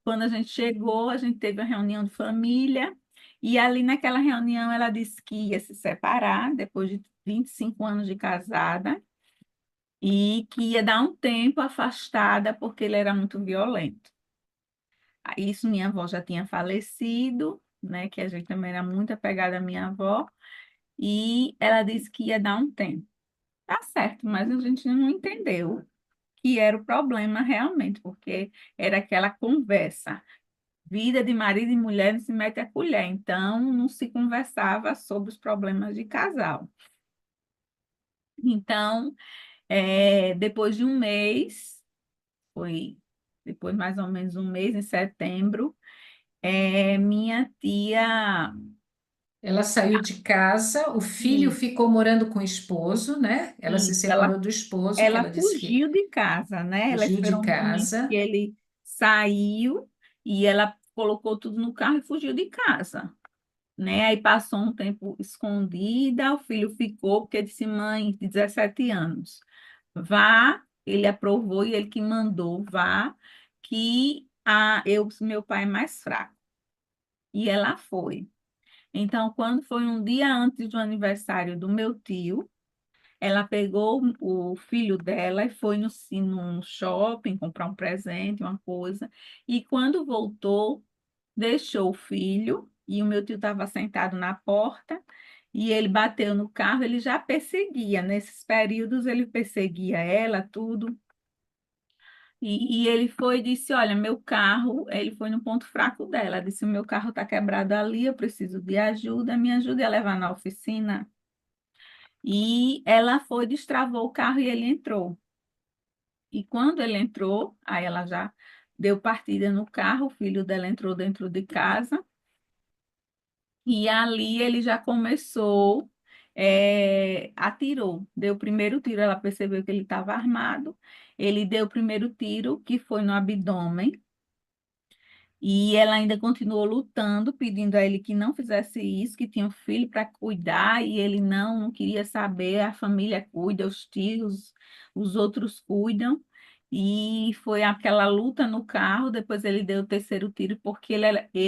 quando a gente chegou, a gente teve uma reunião de família, e ali naquela reunião ela disse que ia se separar depois de 25 anos de casada e que ia dar um tempo afastada porque ele era muito violento. Isso minha avó já tinha falecido, né, que a gente também era muito apegada à minha avó, e ela disse que ia dar um tempo. Tá certo, mas a gente não entendeu que era o problema realmente, porque era aquela conversa. Vida de marido e mulher não se mete a colher, então não se conversava sobre os problemas de casal. Então, depois de um mês, foi depois mais ou menos um mês, em setembro, minha tia, Ela saiu de casa, o filho isso, ficou morando com o esposo, né? Ela se isso, ela, separou do esposo, que ela ela disse que fugiu de casa, né? Ela fugiu de esperou um momento que casa. ele saiu e ela colocou tudo no carro e fugiu de casa. Né? Aí passou um tempo escondida, o filho ficou, porque disse, mãe, de 17 anos, vá, ele aprovou e ele que mandou, vá, que meu pai é mais fraco. E ela foi. Então, quando foi um dia antes do aniversário do meu tio, ela pegou o filho dela e foi no shopping comprar um presente, uma coisa, e quando voltou, deixou o filho e o meu tio estava sentado na porta e ele bateu no carro, ele já perseguia, nesses períodos ele perseguia ela, tudo. E ele foi e disse, olha, meu carro, ele foi no ponto fraco dela, disse, o meu carro está quebrado ali, eu preciso de ajuda, me ajude a levar na oficina. E ela foi, destravou o carro e ele entrou. E quando ele entrou, aí ela já deu partida no carro, o filho dela entrou dentro de casa. E ali ele já começou, atirou. Deu o primeiro tiro, ela percebeu que ele estava armado. Ele deu o primeiro tiro, que foi no abdômen. E ela ainda continuou lutando, pedindo a ele que não fizesse isso, que tinha um filho para cuidar, e ele não queria saber. A família cuida, os tios, os outros cuidam. E foi aquela luta no carro. Depois ele deu o terceiro tiro, porque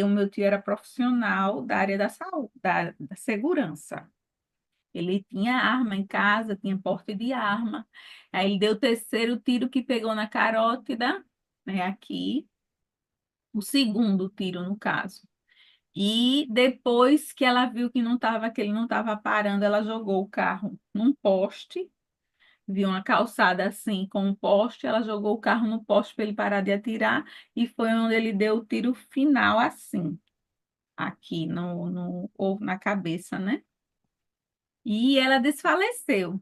meu tio era profissional da área da saúde, da segurança. Ele tinha arma em casa, tinha porte de arma. Aí ele deu o terceiro tiro que pegou na carótida, né, aqui, o segundo tiro, no caso. E depois que ela viu que não tava, que ele não estava parando, ela jogou o carro num poste, viu uma calçada assim com um poste, ela jogou o carro no poste para ele parar de atirar e foi onde ele deu o tiro final assim, aqui ou na cabeça, né? E ela desfaleceu.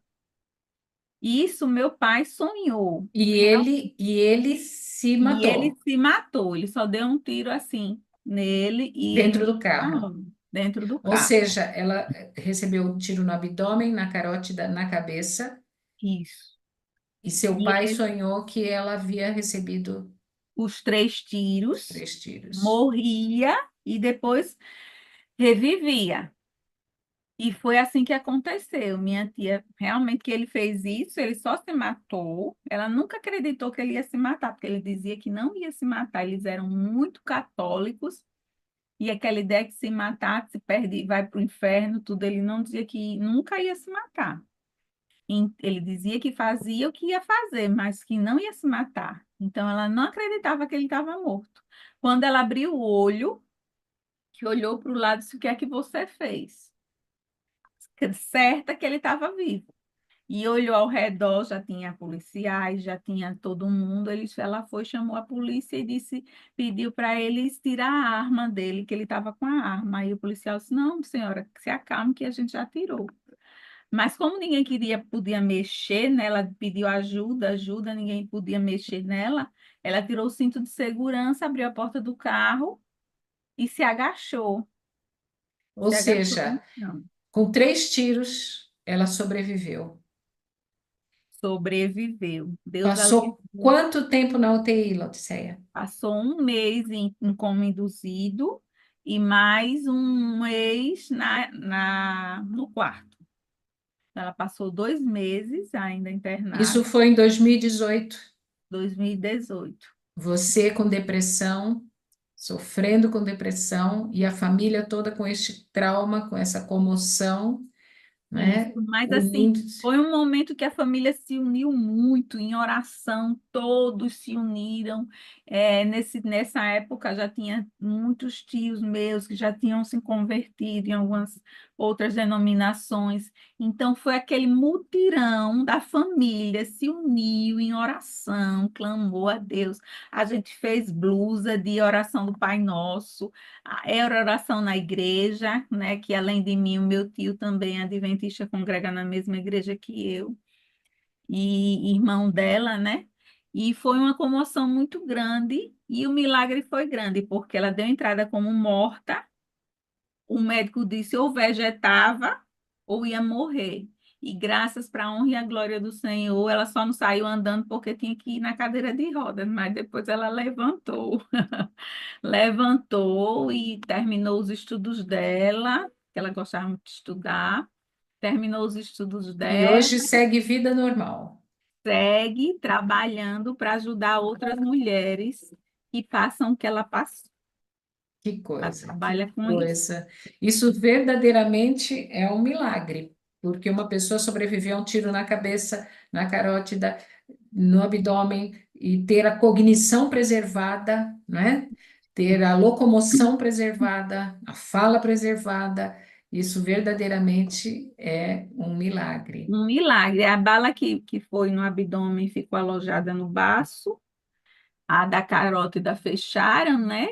Isso meu pai sonhou. E ele se E ele matou se matou, ele só deu um tiro assim nele e ele dentro não do carro. morreu dentro do Ou carro. seja, ela recebeu um tiro no abdômen, na carótida, na cabeça, Isso. e seu E pai ele, sonhou que ela havia recebido os três os tiros, 3 tiros. morria e depois revivia. E foi assim que aconteceu. Minha tia, realmente que ele fez isso, ele só se matou. Ela nunca acreditou que ele ia se matar, porque ele dizia que não ia se matar. Eles eram muito católicos. E aquela ideia que se matar, se perde, vai para o inferno, tudo, ele não dizia que nunca ia se matar. Ele dizia que fazia o que ia fazer, mas que não ia se matar. Então ela não acreditava que ele estava morto. Quando ela abriu o olho, que olhou para o lado, disse: o que é que você fez? Certa que ele estava vivo. E olhou ao redor, já tinha policiais, já tinha todo mundo. Ela foi, chamou a polícia e disse, pediu para eles tirar a arma dele, que ele estava com a arma. Aí o policial disse: não, senhora, se acalme que a gente já tirou. Mas como ninguém podia mexer nela, pediu ajuda, ajuda, ninguém podia mexer nela, ela tirou o cinto de segurança, abriu a porta do carro e se agachou. Ou Se agachou seja, no chão. com 3 tiros, ela sobreviveu. Sobreviveu. Deus a Passou livrou. quanto tempo na UTI, Laodiceia? Passou um mês em coma induzido e mais um mês no quarto. Ela passou 2 meses ainda Isso internada, foi em 2018. 2018. Você com depressão, sofrendo com depressão, e a família toda com este trauma, com essa comoção, Isso, né? mas assim, Unindo-se. foi um momento que a família se uniu muito em oração, todos se uniram. Nessa época já tinha muitos tios meus que já tinham se convertido em algumas outras denominações. Então foi aquele mutirão da família, se uniu em oração, clamou a Deus. A gente fez blusa de oração do Pai Nosso. Era oração na igreja, né? Que além de mim, o meu tio também é adventista, congrega na mesma igreja que eu, e irmão dela, né? E foi uma comoção muito grande, e o milagre foi grande, porque ela deu entrada como morta, o médico disse ou vegetava ou ia morrer. E graças para a honra e a glória do Senhor, ela só não saiu andando porque tinha que ir na cadeira de rodas, mas depois ela levantou. Levantou e terminou os estudos dela, que ela gostava muito de estudar. Terminou os estudos E dela, hoje segue vida normal. segue trabalhando para ajudar outras mulheres que passam o que ela passou. Que Ela coisa, que trabalha com isso. coisa. Isso verdadeiramente é um milagre, porque uma pessoa sobreviver a um tiro na cabeça, na carótida, no abdômen e ter a cognição preservada, né? Ter a locomoção preservada, a fala preservada, isso verdadeiramente é um milagre. Um milagre. A bala que foi no abdômen ficou alojada no baço, a da carótida fecharam, né?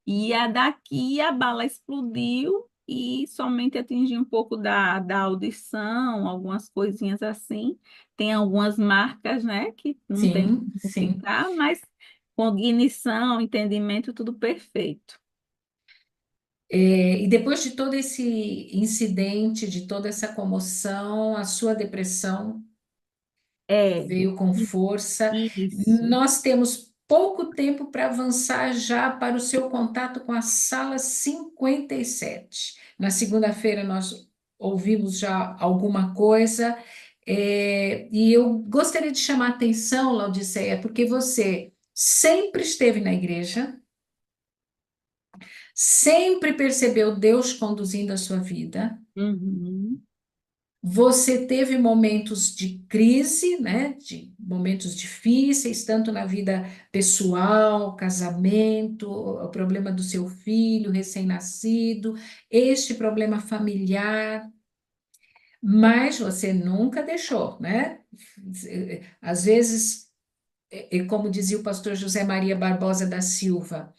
E a daqui a bala explodiu e somente atingiu um pouco da audição, algumas coisinhas assim. Tem algumas marcas, né? Que não tem Sim, como sim. ficar, mas cognição, entendimento, tudo perfeito. E depois de todo esse incidente, de toda essa comoção, a sua depressão É, veio com força. isso. Nós temos pouco tempo para avançar já para o seu contato com a sala 57. Na segunda-feira nós ouvimos já alguma coisa, e eu gostaria de chamar a atenção, Laodiceia, porque você sempre esteve na igreja, sempre percebeu Deus conduzindo a sua vida. Uhum. Você teve momentos de crise, né? De momentos difíceis, tanto na vida pessoal, casamento, o problema do seu filho recém-nascido, este problema familiar, mas você nunca deixou, né? Às vezes, como dizia o pastor José Maria Barbosa da Silva,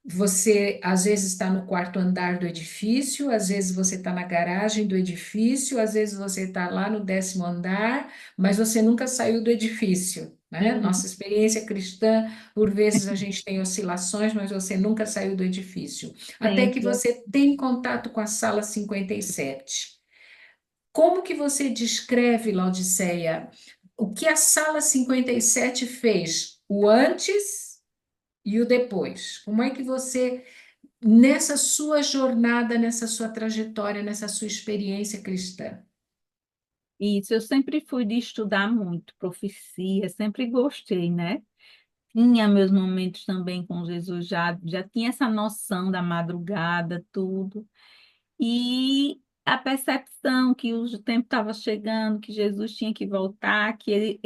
você às vezes está no quarto andar do edifício, às vezes você está na garagem do edifício, às vezes você está lá no 10º andar, mas você nunca saiu do edifício, né? Uhum. Nossa experiência cristã, por vezes a gente tem oscilações, mas você nunca saiu do edifício. Até que Sempre. você tem contato com a sala 57. Como que você descreve, Laodiceia, o que a sala 57 fez? O antes e o depois. Como é que você, nessa sua jornada, nessa sua trajetória, nessa sua experiência cristã? Isso, eu sempre fui de estudar muito, profecia, sempre gostei, né? Tinha meus momentos também com Jesus, já tinha essa noção da madrugada, tudo. E a percepção que o tempo estava chegando, que Jesus tinha que voltar, que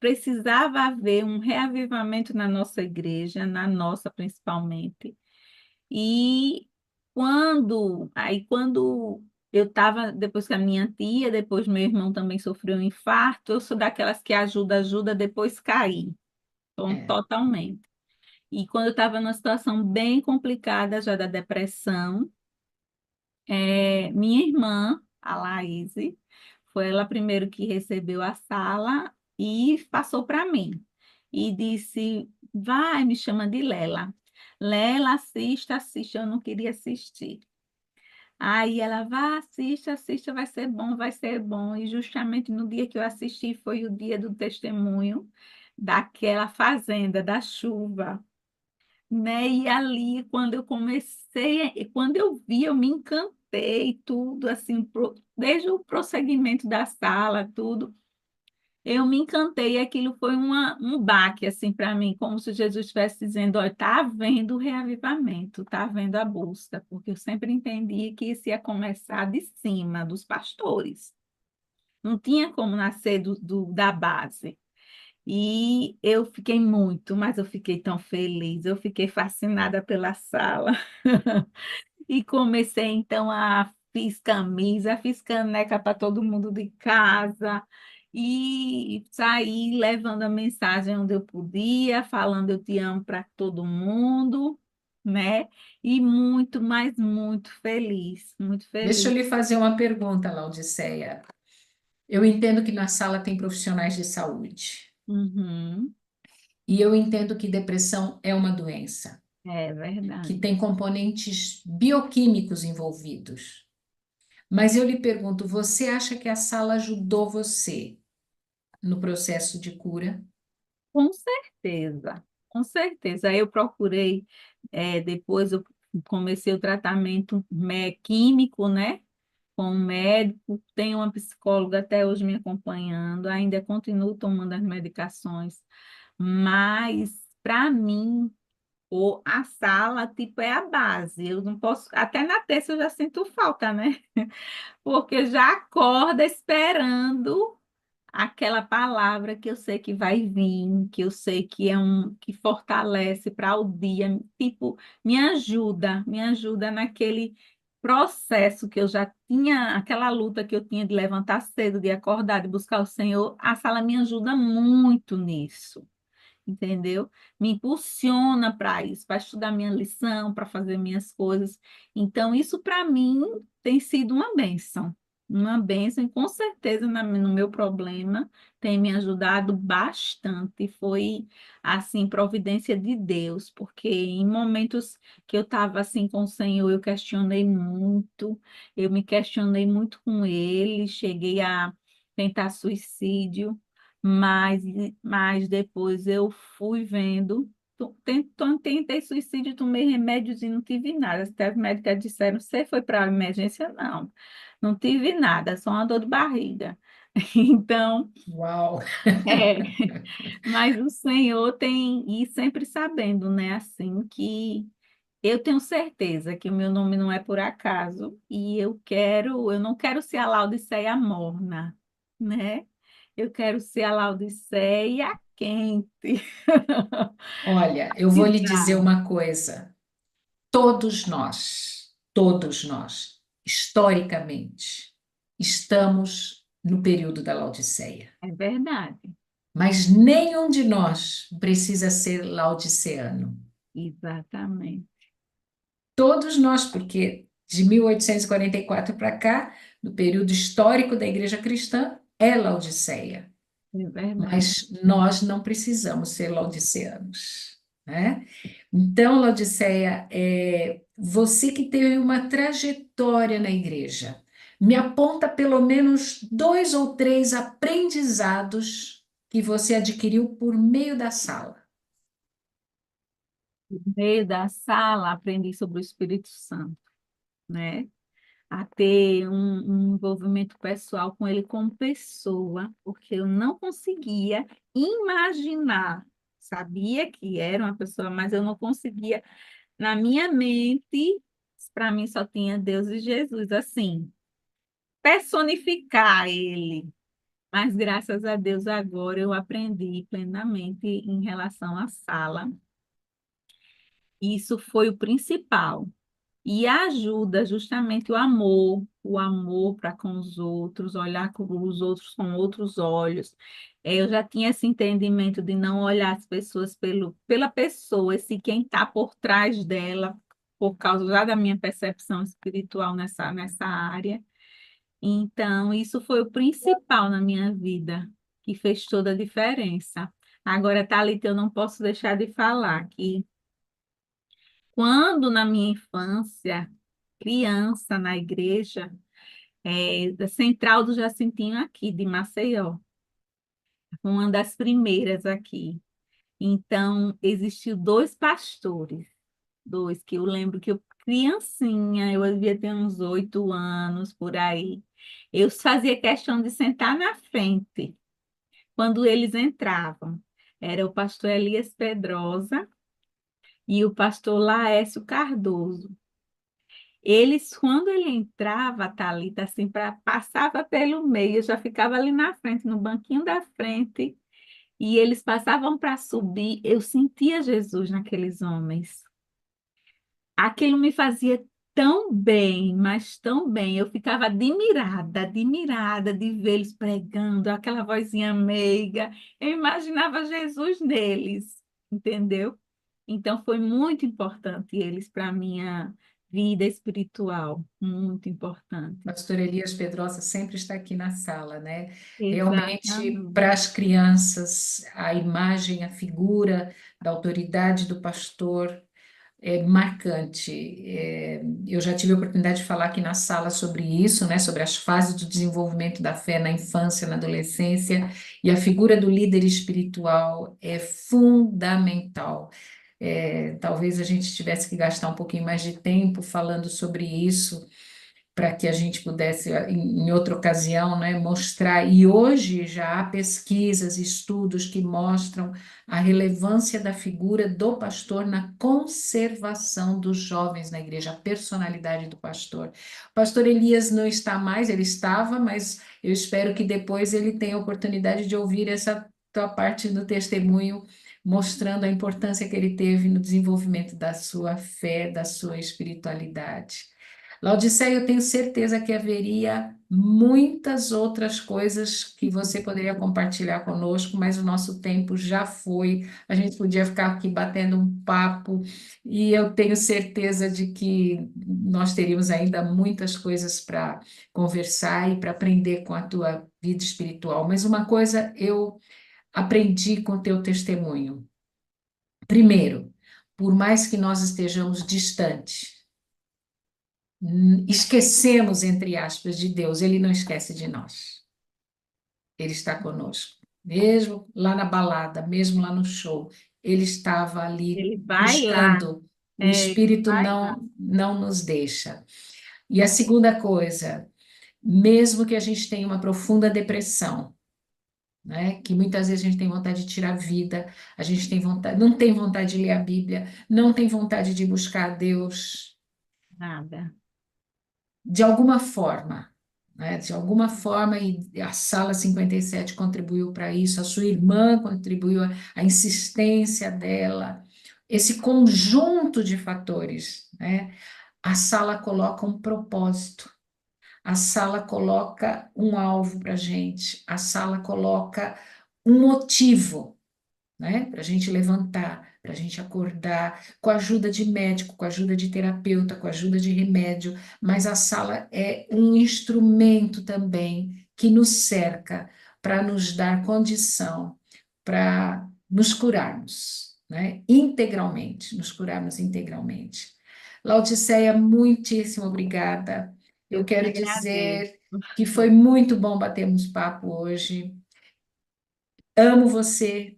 precisava haver um reavivamento na nossa igreja, na nossa principalmente. E quando eu estava, depois que a minha tia, depois meu irmão também sofreu um infarto, eu sou daquelas que ajuda, depois cair, então, É, totalmente. E quando eu estava numa situação bem complicada já da depressão, minha irmã, a Laís, foi ela primeiro que recebeu a sala e passou para mim. E disse, vai, me chama de Lela. Lela, assista, assista. Eu não queria assistir. Aí ela, vai, assista, assista, vai ser bom, vai ser bom. E justamente no dia que eu assisti foi o dia do testemunho daquela fazenda, da chuva, né? E ali, quando eu comecei, quando eu vi, eu me encantei, tudo, assim, desde o prosseguimento da sala, tudo, eu me encantei, e aquilo foi um baque, assim, para mim, como se Jesus estivesse dizendo, olha, está havendo o reavivamento, está havendo a busca, porque eu sempre entendi que isso ia começar de cima, dos pastores, não tinha como nascer da base. E eu fiquei muito, mas eu fiquei tão feliz, eu fiquei fascinada pela sala. E comecei então fiz camisa, fiz caneca para todo mundo de casa e saí levando a mensagem onde eu podia, falando eu te amo para todo mundo, né? E muito, mas muito feliz, muito deixa eu feliz. lhe fazer uma pergunta, Laodiceia. Eu entendo que na sala tem profissionais de saúde. Uhum, E eu entendo que depressão é uma doença, é que verdade. tem componentes bioquímicos envolvidos. Mas eu lhe pergunto, você acha que a sala ajudou você no processo de cura? Com certeza, com certeza. Aí eu procurei, depois eu comecei o tratamento químico, né? Com um médico, tenho uma psicóloga até hoje me acompanhando, ainda continuo tomando as medicações, mas para mim, a sala, tipo, é a base. Eu não posso, até na terça eu já sinto falta, né? Porque já acorda esperando aquela palavra que eu sei que vai vir, que eu sei que é que fortalece para o dia, tipo, me ajuda naquele processo que eu já tinha, aquela luta que eu tinha de levantar cedo, de acordar, de buscar o Senhor, a sala me ajuda muito nisso, entendeu? Me impulsiona para isso, para estudar minha lição, para fazer minhas coisas. Então, isso para mim tem sido uma bênção, e com certeza no meu problema tem me ajudado bastante. Foi, assim, providência de Deus, porque em momentos que eu estava assim com o Senhor, eu questionei muito, eu me questionei muito com Ele, cheguei a tentar suicídio, mas, mas depois eu fui vendo. Tentei suicídio, tomei remédios e não tive nada. Até as médicas disseram, você foi para a emergência? Não, não tive nada, só uma dor de barriga. Então, Uau! é, mas o Senhor tem, e sempre sabendo, né, assim, que Eu tenho certeza que o meu nome não é por acaso e eu não quero ser a Laodiceia morna, né? Eu quero ser a Laodiceia quente. Olha, eu vou lhe dizer Cidade. uma coisa. Todos nós, historicamente, estamos no período da Laodiceia. É verdade, Mas nenhum de nós precisa ser laodiceano. exatamente, Todos nós, porque de 1844 para cá, no período histórico da Igreja Cristã, é Laodiceia. é verdade. Mas nós não precisamos ser laodiceanos, né? Então, Laodiceia, você que teve uma trajetória na igreja, me aponta pelo menos 2 ou 3 aprendizados que você adquiriu por meio da sala. No meio da sala, aprendi sobre o Espírito Santo, né? A ter um envolvimento pessoal com ele como pessoa, porque eu não conseguia imaginar. Sabia que era uma pessoa, mas eu não conseguia. Na minha mente, para mim só tinha Deus e Jesus, assim, personificar ele. Mas graças a Deus agora eu aprendi plenamente em relação à sala. Isso foi o principal. E ajuda justamente o amor para com os outros, olhar com os outros com outros olhos. Eu já tinha esse entendimento de não olhar as pessoas pela pessoa, esse quem está por trás dela, por causa já da minha percepção espiritual nessa área. Então, isso foi o principal na minha vida, que fez toda a diferença. Agora, Thalita, eu não posso deixar de falar que quando na minha infância, criança na igreja, da Central do Jacintinho aqui, de Maceió, uma das primeiras aqui. Então, existiu 2 pastores, dois, que eu lembro que eu, criancinha, eu devia ter uns 8 anos, por aí, eu fazia questão de sentar na frente, quando eles entravam. Era o pastor Elias Pedrosa e o pastor Laércio Cardoso. Eles, quando ele entrava, Thalita, assim, passava pelo meio, eu já ficava ali na frente, no banquinho da frente, e eles passavam para subir, eu sentia Jesus naqueles homens. Aquilo me fazia tão bem, mas tão bem. Eu ficava admirada de vê-los pregando, aquela vozinha meiga. Eu imaginava Jesus neles, entendeu? Então foi muito importante eles para a minha vida espiritual, muito importante. Pastor Elias Pedrosa sempre está aqui na sala, né? Realmente, Exatamente. para as crianças, a imagem, a figura da autoridade do pastor é marcante. Eu já tive a oportunidade de falar aqui na sala sobre isso, né? Sobre as fases do desenvolvimento da fé na infância, na adolescência, e a figura do líder espiritual é fundamental. Talvez a gente tivesse que gastar um pouquinho mais de tempo falando sobre isso para que a gente pudesse, em outra ocasião, né, mostrar. E hoje já há pesquisas, estudos que mostram a relevância da figura do pastor na conservação dos jovens na igreja, a personalidade do pastor. O pastor Elias não está mais, ele estava, mas eu espero que depois ele tenha a oportunidade de ouvir essa tua parte do testemunho, mostrando a importância que ele teve no desenvolvimento da sua fé, da sua espiritualidade. Laodiceia, eu tenho certeza que haveria muitas outras coisas que você poderia compartilhar conosco, mas o nosso tempo já foi. A gente podia ficar aqui batendo um papo, e eu tenho certeza de que nós teríamos ainda muitas coisas para conversar e para aprender com a tua vida espiritual. Mas uma coisa eu aprendi com o teu testemunho. Primeiro, por mais que nós estejamos distantes, esquecemos, entre aspas, de Deus, ele não esquece de nós. Ele está conosco. Mesmo lá na balada, mesmo lá no show, ele estava ali Ele vai lá, buscando. O ele Espírito vai lá. não nos deixa. E a segunda coisa, mesmo que a gente tenha uma profunda depressão, né? Que muitas vezes a gente tem vontade de tirar a vida, a gente tem vontade, não tem vontade de ler a Bíblia, não tem vontade de buscar a Deus Nada. de alguma forma, né? De alguma forma, e a Sala 57 contribuiu para isso, a sua irmã contribuiu, a insistência dela, esse conjunto de fatores, né? A sala coloca um propósito, a sala coloca um alvo para a gente, a sala coloca um motivo, né? Para a gente levantar, para a gente acordar, com a ajuda de médico, com a ajuda de terapeuta, com a ajuda de remédio, mas a sala é um instrumento também que nos cerca para nos dar condição para nos curarmos, né? Integralmente, nos curarmos integralmente. Laodiceia, muitíssimo obrigada. Eu Eu que quero agradeço. dizer que foi muito bom batermos papo hoje. Amo você,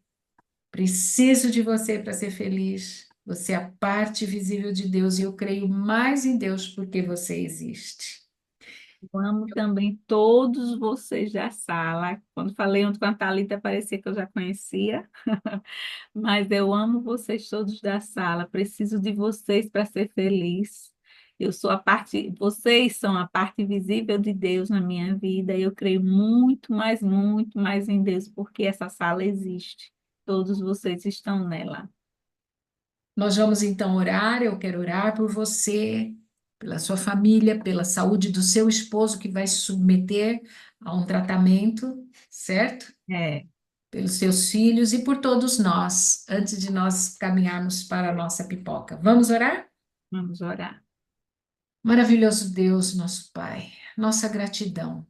preciso de você para ser feliz. Você é a parte visível de Deus e eu creio mais em Deus porque você existe. Eu amo também todos vocês da sala. Quando falei ontem com a Thalita, parecia que eu já conhecia, mas eu amo vocês todos da sala. Preciso de vocês para ser feliz. Eu sou a parte, vocês são a parte visível de Deus na minha vida. E eu creio muito mais em Deus, porque essa sala existe. Todos vocês estão nela. Nós vamos então orar. Eu quero orar por você, pela sua família, pela saúde do seu esposo que vai se submeter a um tratamento, certo? É, Pelos seus filhos e por todos nós, antes de nós caminharmos para a nossa pipoca. Vamos orar? vamos orar. Maravilhoso Deus, nosso Pai, nossa gratidão,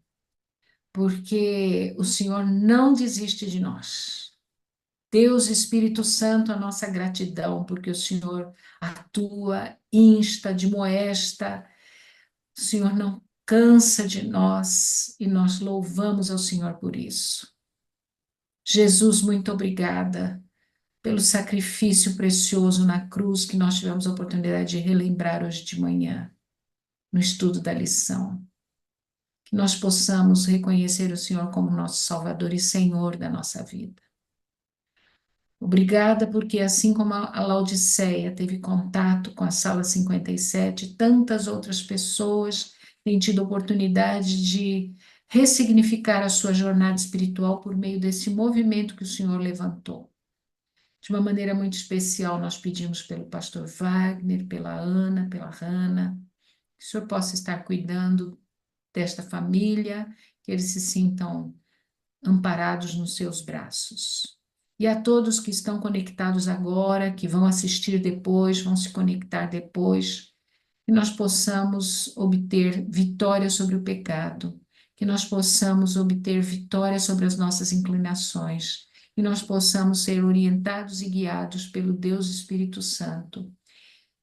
porque o Senhor não desiste de nós. Deus, Espírito Santo, a nossa gratidão, porque o Senhor atua, insta, admoesta, o Senhor não cansa de nós e nós louvamos ao Senhor por isso. Jesus, muito obrigada pelo sacrifício precioso na cruz que nós tivemos a oportunidade de relembrar hoje de manhã, no estudo da lição. Que nós possamos reconhecer o Senhor como nosso Salvador e Senhor da nossa vida. Obrigada, porque assim como a Laodiceia teve contato com a Sala 57, tantas outras pessoas têm tido oportunidade de ressignificar a sua jornada espiritual por meio desse movimento que o Senhor levantou. De uma maneira muito especial, nós pedimos pelo pastor Wagner, pela Ana, pela Hannah, que o Senhor possa estar cuidando desta família, que eles se sintam amparados nos seus braços. E a todos que estão conectados agora, que vão assistir depois, vão se conectar depois, que nós possamos obter vitória sobre o pecado, que nós possamos obter vitória sobre as nossas inclinações, que nós possamos ser orientados e guiados pelo Deus Espírito Santo,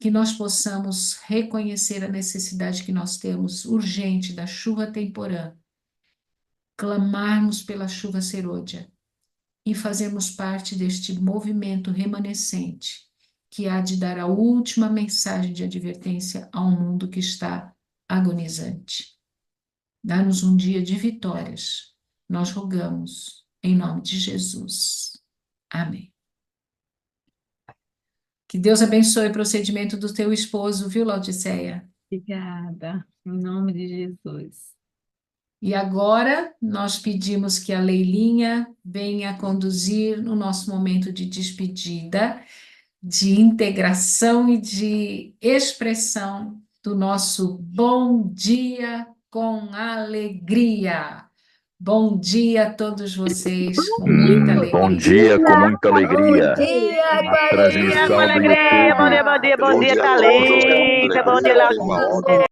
que nós possamos reconhecer a necessidade que nós temos urgente da chuva temporã, clamarmos pela chuva serôdia e fazermos parte deste movimento remanescente que há de dar a última mensagem de advertência a um mundo que está agonizante. Dá-nos um dia de vitórias. Nós rogamos em nome de Jesus. Amém. Que Deus abençoe o procedimento do teu esposo, viu, Laodiceia? Obrigada, em nome de Jesus. E agora nós pedimos que a Leilinha venha conduzir o nosso momento de despedida, de integração e de expressão do nosso bom dia com alegria. Bom dia a todos vocês, com muita Bom alegria. dia com muita alegria. dia A transmissão do Bom dia, YouTube. bom dia, Bom dia a todos, Deus Thalita, bom dia, abençoe. Laudinha.